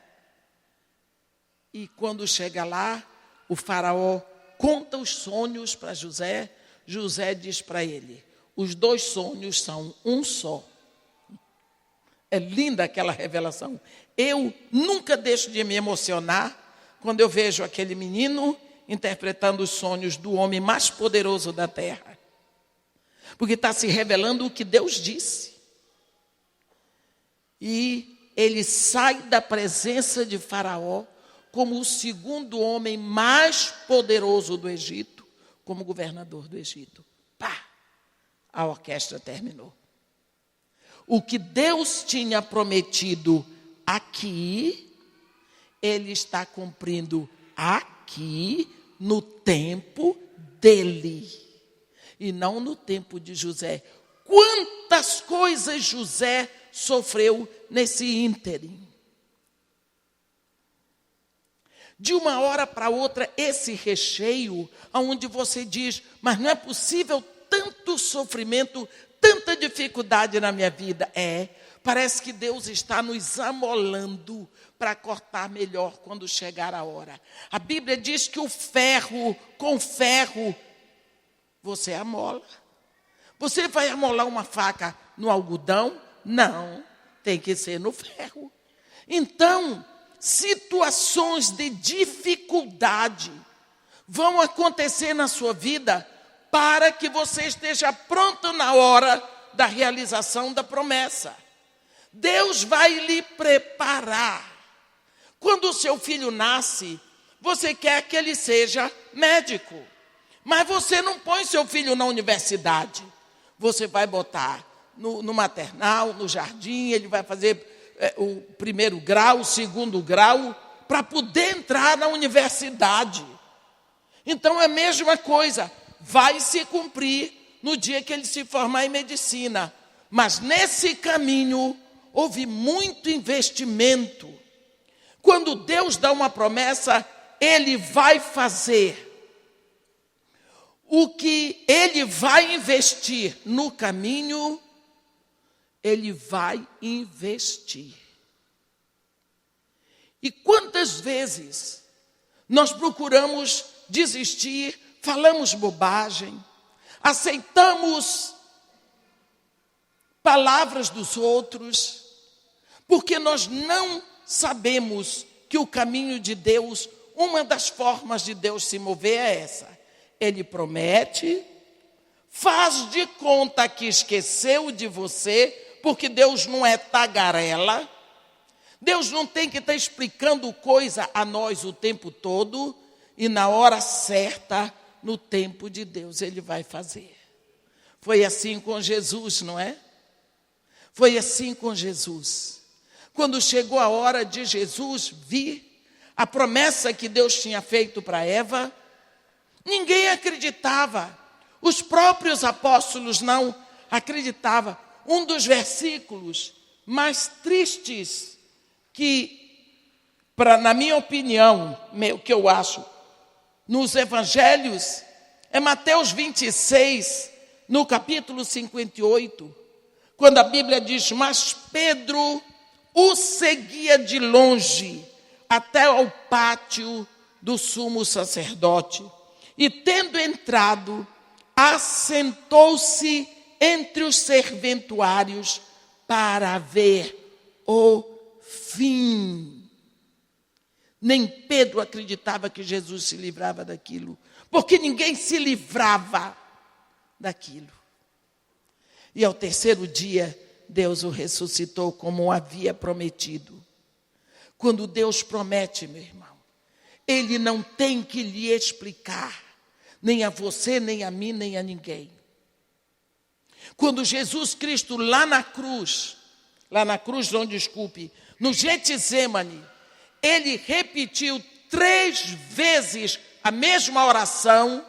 [SPEAKER 1] E quando chega lá, o Faraó conta os sonhos para José. José diz para ele, os 2 sonhos são um só. É linda aquela revelação. Eu nunca deixo de me emocionar quando eu vejo aquele menino interpretando os sonhos do homem mais poderoso da terra. Porque está se revelando o que Deus disse. E ele sai da presença de Faraó como o 2º homem mais poderoso do Egito, como governador do Egito. Pá! A orquestra terminou. O que Deus tinha prometido aqui, Ele está cumprindo aqui, no tempo dele. E não no tempo de José. Quantas coisas José sofreu nesse ínterim. De uma hora para outra, esse recheio, onde você diz, mas não é possível tanto sofrimento, tanta dificuldade na minha vida. Parece que Deus está nos amolando para cortar melhor quando chegar a hora. A Bíblia diz que o ferro, com ferro, você amola. Você vai amolar uma faca no algodão? Não, tem que ser no ferro. Então, situações de dificuldade vão acontecer na sua vida para que você esteja pronto na hora da realização da promessa. Deus vai lhe preparar. Quando o seu filho nasce, você quer que ele seja médico. Mas você não põe seu filho na universidade. Você vai botar no maternal, no jardim, ele vai fazer o primeiro grau, o segundo grau, para poder entrar na universidade. Então é a mesma coisa, vai se cumprir no dia que ele se formar em medicina. Mas nesse caminho houve muito investimento. Quando Deus dá uma promessa, Ele vai fazer. O que Ele vai investir no caminho, Ele vai investir. E quantas vezes nós procuramos desistir, falamos bobagem, aceitamos palavras dos outros, porque nós não sabemos que o caminho de Deus, uma das formas de Deus se mover é essa. Ele promete, faz de conta que esqueceu de você, porque Deus não é tagarela. Deus não tem que estar explicando coisa a nós o tempo todo, e na hora certa, no tempo de Deus, Ele vai fazer. Foi assim com Jesus, não é? Foi assim com Jesus. Quando chegou a hora de Jesus vir, a promessa que Deus tinha feito para Eva, ninguém acreditava. Os próprios apóstolos não acreditavam. Um dos versículos mais tristes na minha opinião, que eu acho, nos evangelhos, é Mateus 26, no capítulo 58, quando a Bíblia diz, mas Pedro o seguia de longe até ao pátio do sumo sacerdote. E tendo entrado, assentou-se entre os serventuários para ver o fim. Nem Pedro acreditava que Jesus se livrava daquilo, porque ninguém se livrava daquilo. E ao terceiro dia, Deus o ressuscitou como havia prometido. Quando Deus promete, meu irmão, Ele não tem que lhe explicar, nem a você, nem a mim, nem a ninguém. Quando Jesus Cristo no Getsêmani, Ele repetiu 3 vezes a mesma oração.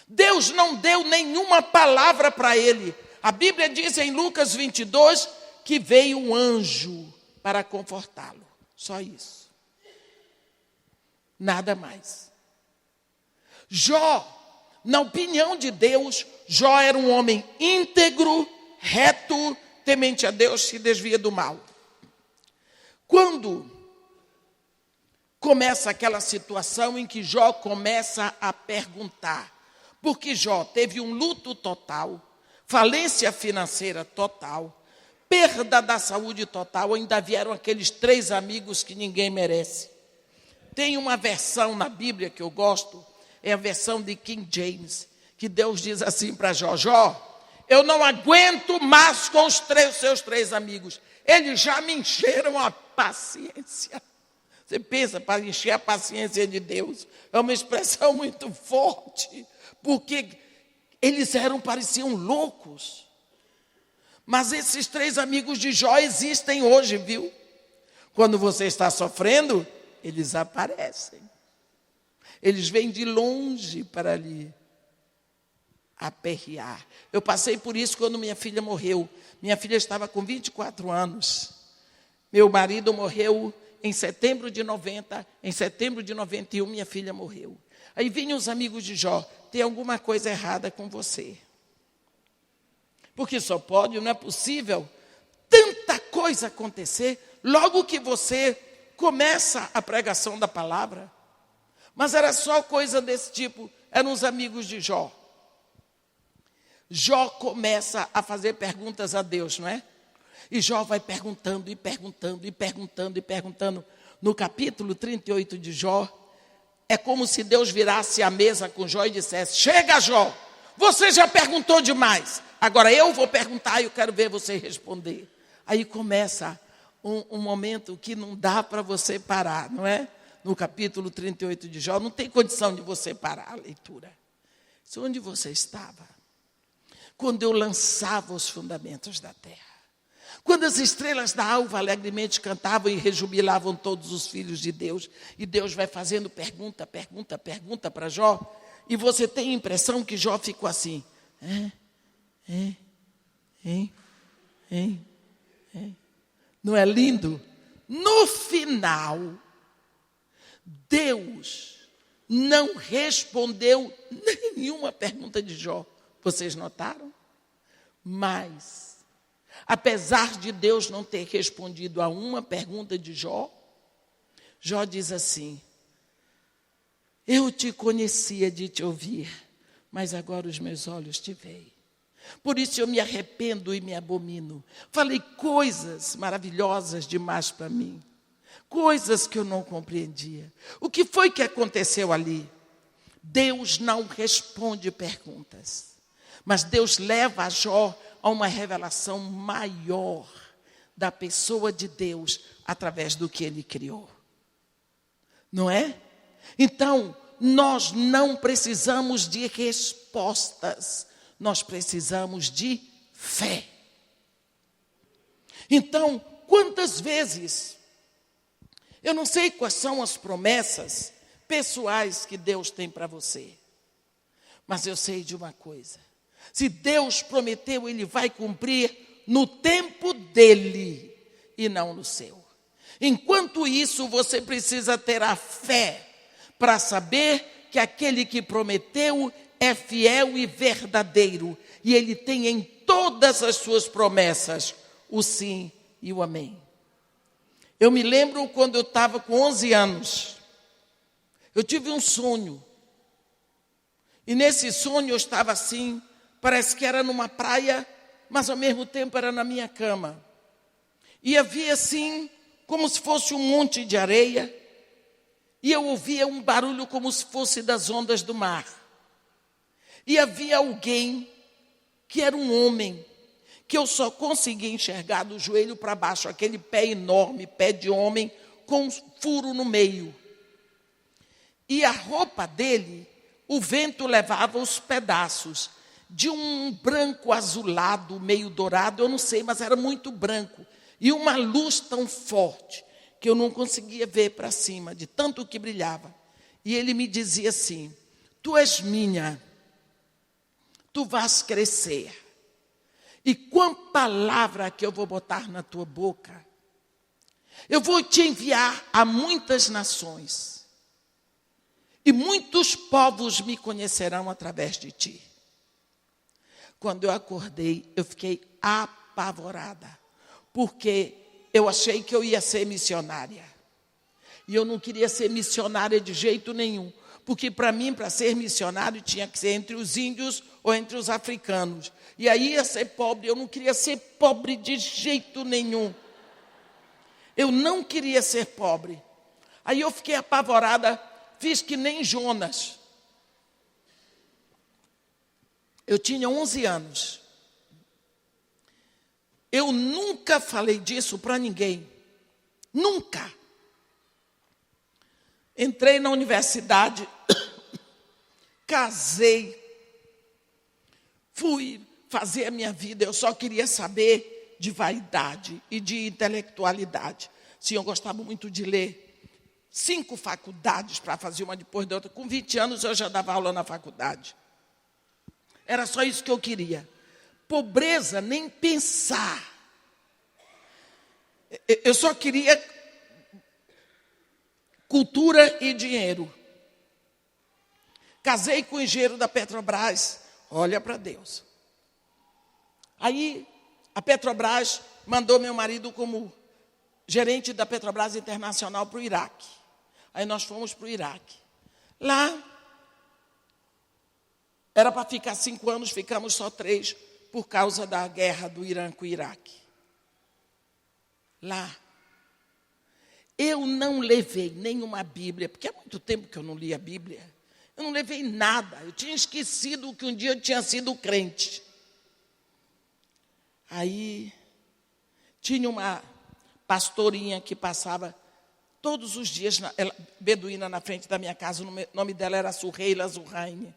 [SPEAKER 1] Deus não deu nenhuma palavra para ele. A Bíblia diz em Lucas 22 que veio um anjo para confortá-lo. Só isso. Nada mais. Jó, na opinião de Deus, Jó era um homem íntegro, reto, temente a Deus, se desvia do mal. Quando começa aquela situação em que Jó começa a perguntar, porque Jó teve um luto total, falência financeira total, perda da saúde total, ainda vieram aqueles 3 amigos que ninguém merece. Tem uma versão na Bíblia que eu gosto, é a versão de King James, que Deus diz assim para Jó, Jó, eu não aguento mais com os seus 3 amigos, eles já me encheram a paciência. Você pensa, para encher a paciência de Deus, é uma expressão muito forte, porque eles pareciam loucos. Mas esses 3 amigos de Jó existem hoje, viu? Quando você está sofrendo, eles aparecem. Eles vêm de longe para lhe aperrear. Eu passei por isso quando minha filha morreu. Minha filha estava com 24 anos. Meu marido morreu em setembro de 90. Em setembro de 91, minha filha morreu. Aí vinham os amigos de Jó. Tem alguma coisa errada com você. Porque só pode, não é possível, tanta coisa acontecer logo que você começa a pregação da palavra. Mas era só coisa desse tipo, eram os amigos de Jó. Jó começa a fazer perguntas a Deus, não é? E Jó vai perguntando e perguntando e perguntando e perguntando. No capítulo 38 de Jó, é como se Deus virasse a mesa com Jó e dissesse, chega Jó, você já perguntou demais, agora eu vou perguntar e eu quero ver você responder. Aí começa um momento que não dá para você parar, não é? No capítulo 38 de Jó, não tem condição de você parar a leitura. Isso é onde você estava. Quando eu lançava os fundamentos da terra. Quando as estrelas da alva alegremente cantavam e rejubilavam todos os filhos de Deus. E Deus vai fazendo pergunta para Jó. E você tem a impressão que Jó ficou assim. Não é lindo? No final, Deus não respondeu nenhuma pergunta de Jó. Vocês notaram? Mas, apesar de Deus não ter respondido a uma pergunta de Jó, Jó diz assim: eu te conhecia de te ouvir, mas agora os meus olhos te veem. Por isso eu me arrependo e me abomino. Falei coisas maravilhosas demais para mim. Coisas que eu não compreendia. O que foi que aconteceu ali? Deus não responde perguntas. Mas Deus leva a Jó a uma revelação maior da pessoa de Deus através do que Ele criou. Não é? Então, nós não precisamos de respostas. Nós precisamos de fé. Então, quantas vezes, eu não sei quais são as promessas pessoais que Deus tem para você, mas eu sei de uma coisa: se Deus prometeu, Ele vai cumprir no tempo dEle e não no seu. Enquanto isso, você precisa ter a fé para saber que aquele que prometeu é fiel e verdadeiro, e Ele tem em todas as suas promessas o sim e o amém. Eu me lembro quando eu estava com 11 anos, eu tive um sonho, e nesse sonho eu estava assim, parece que era numa praia, mas ao mesmo tempo era na minha cama, e havia assim, como se fosse um monte de areia, e eu ouvia um barulho como se fosse das ondas do mar. E havia alguém que era um homem, que eu só conseguia enxergar do joelho para baixo, aquele pé enorme, pé de homem, com um furo no meio. E a roupa dele, o vento levava os pedaços de um branco azulado, meio dourado, eu não sei, mas era muito branco. E uma luz tão forte, que eu não conseguia ver para cima, de tanto que brilhava. E ele me dizia assim: tu és minha, tu vais crescer, e com a palavra que eu vou botar na tua boca, eu vou te enviar a muitas nações, e muitos povos me conhecerão através de ti. Quando eu acordei, eu fiquei apavorada, porque eu achei que eu ia ser missionária, e eu não queria ser missionária de jeito nenhum, porque para mim, para ser missionário, tinha que ser entre os índios ou entre os africanos. E aí ia ser pobre, eu não queria ser pobre de jeito nenhum. Eu não queria ser pobre. Aí eu fiquei apavorada, fiz que nem Jonas. Eu tinha 11 anos. Eu nunca falei disso para ninguém. Nunca. Entrei na universidade, casei, fui fazer a minha vida. Eu só queria saber de vaidade e de intelectualidade. Sim, eu gostava muito de ler. 5 faculdades para fazer uma depois da outra. Com 20 anos eu já dava aula na faculdade. Era só isso que eu queria. Pobreza, nem pensar. Eu só queria cultura e dinheiro. Casei com o engenheiro da Petrobras. Olha para Deus. Aí, a Petrobras mandou meu marido como gerente da Petrobras Internacional para o Iraque. Aí nós fomos para o Iraque. Lá, era para ficar 5 anos, ficamos só 3, por causa da guerra do Irã com o Iraque. Lá, eu não levei nenhuma Bíblia, porque há muito tempo que eu não li a Bíblia. Eu não levei nada, eu tinha esquecido que um dia eu tinha sido crente. Aí, tinha uma pastorinha que passava Todos os dias, beduína na frente da minha casa, o nome dela era Surreila Zurraine.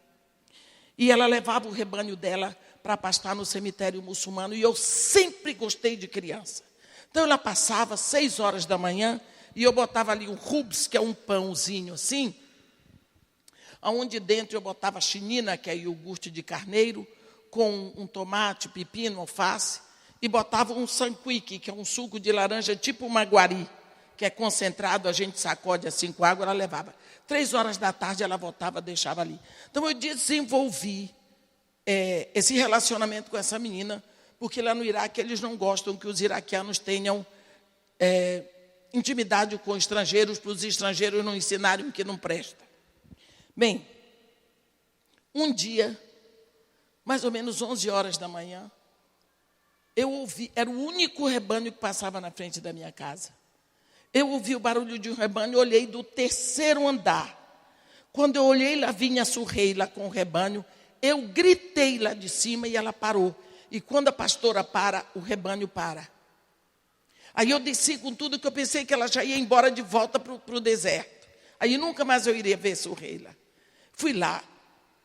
[SPEAKER 1] E ela levava o rebanho dela para pastar no cemitério muçulmano. E eu sempre gostei de criança. Então, ela passava 6 horas da manhã e eu botava ali um rubs, que é um pãozinho assim, onde dentro eu botava chinina, que é iogurte de carneiro, com um tomate, pepino, alface, e botava um sanquique, que é um suco de laranja tipo maguari, que é concentrado, a gente sacode assim com água, ela levava. 3 horas da tarde ela voltava, deixava ali. Então eu desenvolvi esse relacionamento com essa menina, porque lá no Iraque eles não gostam que os iraquianos tenham intimidade com estrangeiros, para os estrangeiros não ensinarem o que não presta. Bem, um dia, mais ou menos 11 horas da manhã, eu ouvi, era o único rebanho que passava na frente da minha casa. Eu ouvi o barulho de um rebanho, olhei do 3º andar. Quando eu olhei, lá vinha a Surreila com o rebanho, eu gritei lá de cima e ela parou. E quando a pastora para, o rebanho para. Aí eu desci com tudo, que eu pensei que ela já ia embora de volta para o deserto. Aí nunca mais eu iria ver Surreila. Fui lá,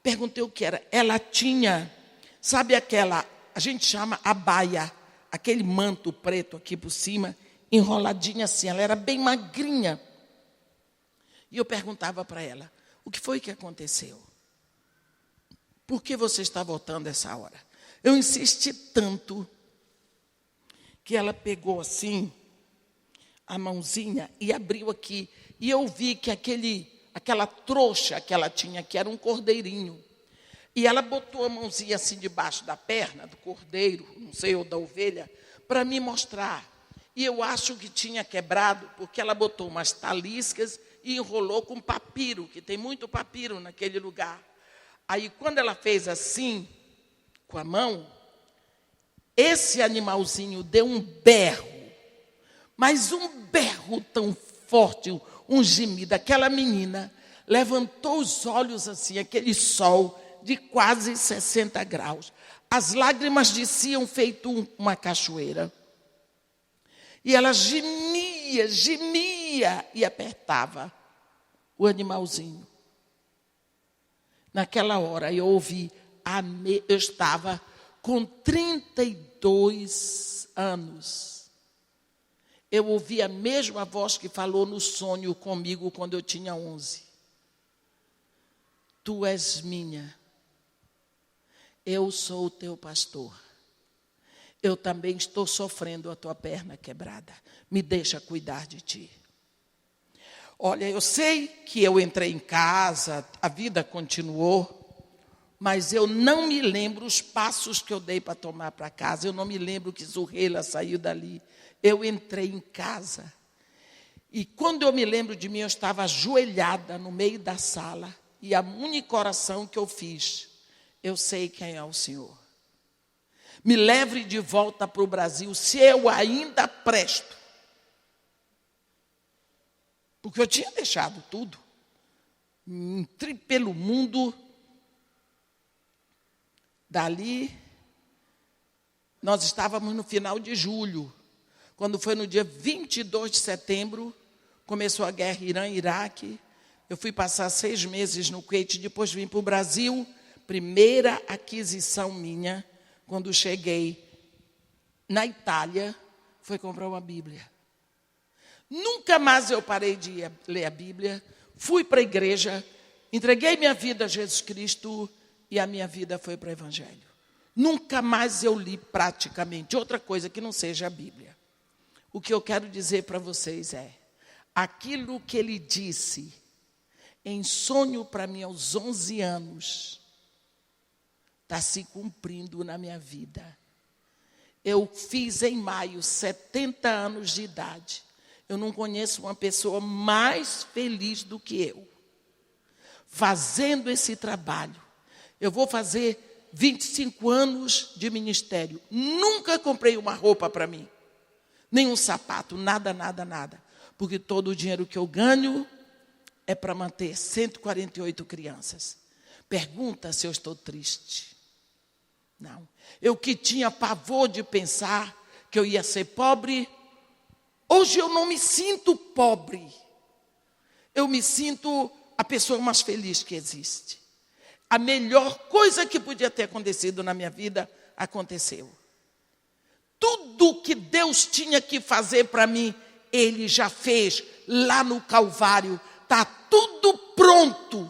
[SPEAKER 1] perguntei o que era. Ela tinha, sabe aquela, a gente chama abaia, aquele manto preto aqui por cima, enroladinha assim, ela era bem magrinha. E eu perguntava para ela, o que foi que aconteceu? Por que você está voltando essa hora? Eu insisti tanto que ela pegou assim a mãozinha e abriu aqui. E eu vi que aquela trouxa que ela tinha, que era um cordeirinho. E ela botou a mãozinha assim debaixo da perna do cordeiro, não sei, ou da ovelha, para me mostrar. E eu acho que tinha quebrado, porque ela botou umas taliscas e enrolou com papiro, que tem muito papiro naquele lugar. Aí, quando ela fez assim, com a mão, esse animalzinho deu um berro, mas um berro tão forte, um gemido. Aquela menina levantou os olhos assim, aquele sol de quase 60 graus. As lágrimas desciam feito uma cachoeira. E ela gemia e apertava o animalzinho. Naquela hora eu ouvi, eu estava com 32 anos. Eu ouvi a mesma voz que falou no sonho comigo quando eu tinha 11. Tu és minha. Eu sou o teu pastor. Eu também estou sofrendo a tua perna quebrada. Me deixa cuidar de ti. Olha, eu sei que eu entrei em casa, a vida continuou, mas eu não me lembro os passos que eu dei para tomar para casa. Eu não me lembro que Surreila saiu dali. Eu entrei em casa. E quando eu me lembro de mim, eu estava ajoelhada no meio da sala. E a única oração que eu fiz, eu sei quem é o Senhor. Me leve de volta para o Brasil, se eu ainda presto. Porque eu tinha deixado tudo. Entrei pelo mundo. Dali, nós estávamos no final de julho. Quando foi no dia 22 de setembro, começou a guerra Irã-Iraque. Eu fui passar 6 meses no Kuwait, depois vim para o Brasil. Primeira aquisição minha, quando cheguei na Itália, foi comprar uma Bíblia. Nunca mais eu parei de ler a Bíblia. Fui para a igreja, entreguei minha vida a Jesus Cristo e a minha vida foi para o Evangelho. Nunca mais eu li praticamente outra coisa que não seja a Bíblia. O que eu quero dizer para vocês é, aquilo que ele disse em sonho para mim aos 11 anos, está se cumprindo na minha vida. Eu fiz em maio 70 anos de idade. Eu não conheço uma pessoa mais feliz do que eu. Fazendo esse trabalho. Eu vou fazer 25 anos de ministério. Nunca comprei uma roupa para mim. Nem um sapato, nada. Porque todo o dinheiro que eu ganho é para manter 148 crianças. Pergunta se eu estou triste. Não. Eu que tinha pavor de pensar que eu ia ser pobre, hoje eu não me sinto pobre. eu me sinto a pessoa mais feliz que existe. A melhor coisa que podia ter acontecido na minha vida, aconteceu. Tudo que Deus tinha que fazer para mim, Ele já fez lá no Calvário. Está tudo pronto.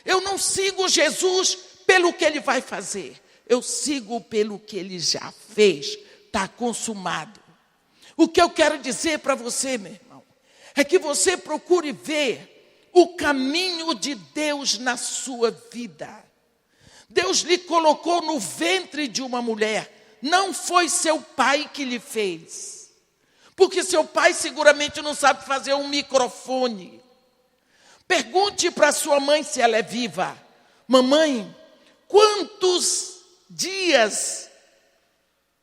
[SPEAKER 1] Eu não sigo Jesus pelo que Ele vai fazer. Eu sigo pelo que Ele já fez. Está consumado. O que eu quero dizer para você, meu irmão, é que você procure ver o caminho de Deus na sua vida. Deus lhe colocou no ventre de uma mulher. Não foi seu pai que lhe fez. Porque seu pai seguramente não sabe fazer um microfone. Pergunte para sua mãe se ela é viva. Mamãe, quantos dias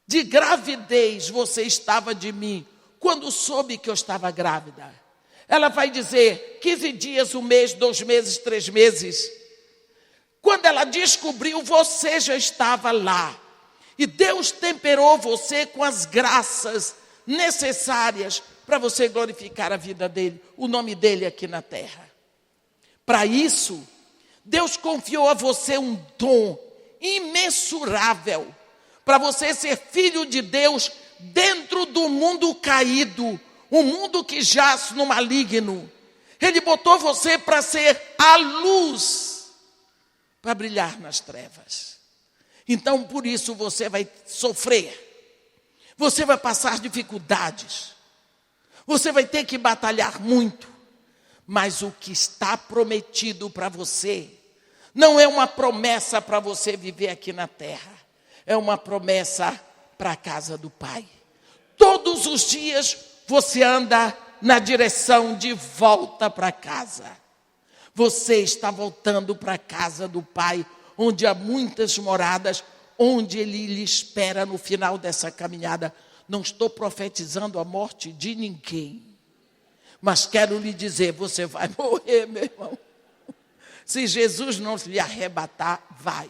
[SPEAKER 1] de gravidez você estava de mim quando soube que eu estava grávida? Ela vai dizer 15 dias, 1 mês, 2 meses, 3 meses. Quando ela descobriu, você já estava lá. E Deus temperou você com as graças necessárias para você glorificar a vida dele, o nome dele aqui na terra. Para isso, Deus confiou a você um dom imensurável, para você ser filho de Deus dentro do mundo caído, um mundo que jaz no maligno. Ele botou você para ser a luz, para brilhar nas trevas. Então, por isso, você vai sofrer, você vai passar dificuldades, você vai ter que batalhar muito, mas o que está prometido para você, não é uma promessa para você viver aqui na terra, é uma promessa para a casa do Pai. Todos os dias você anda na direção de volta para casa. Você está voltando para a casa do Pai, onde há muitas moradas, onde Ele lhe espera no final dessa caminhada. Não estou profetizando a morte de ninguém, mas quero lhe dizer, você vai morrer, meu irmão. Se Jesus não lhe arrebatar, vai.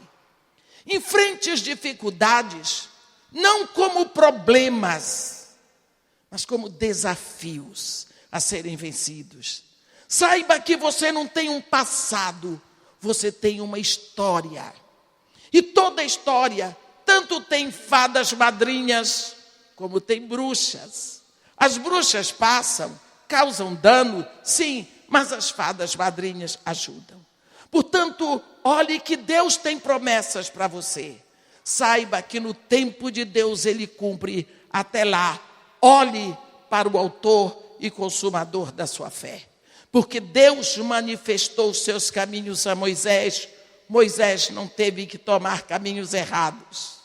[SPEAKER 1] Enfrente as dificuldades, não como problemas, mas como desafios a serem vencidos. Saiba que você não tem um passado, você tem uma história. E toda história, tanto tem fadas madrinhas, como tem bruxas. As bruxas passam, causam dano, sim, mas as fadas madrinhas ajudam. Portanto, olhe que Deus tem promessas para você. Saiba que no tempo de Deus Ele cumpre. Até lá, olhe para o autor e consumador da sua fé. Porque Deus manifestou os seus caminhos a Moisés. Moisés não teve que tomar caminhos errados.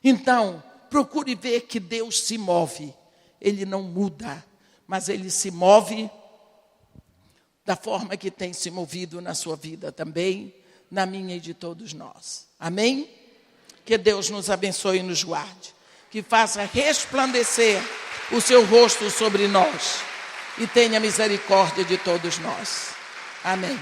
[SPEAKER 1] Então, procure ver que Deus se move. Ele não muda, mas Ele se move da forma que tem se movido na sua vida também, na minha e de todos nós. Amém? Que Deus nos abençoe e nos guarde. Que faça resplandecer o seu rosto sobre nós. E tenha misericórdia de todos nós. Amém.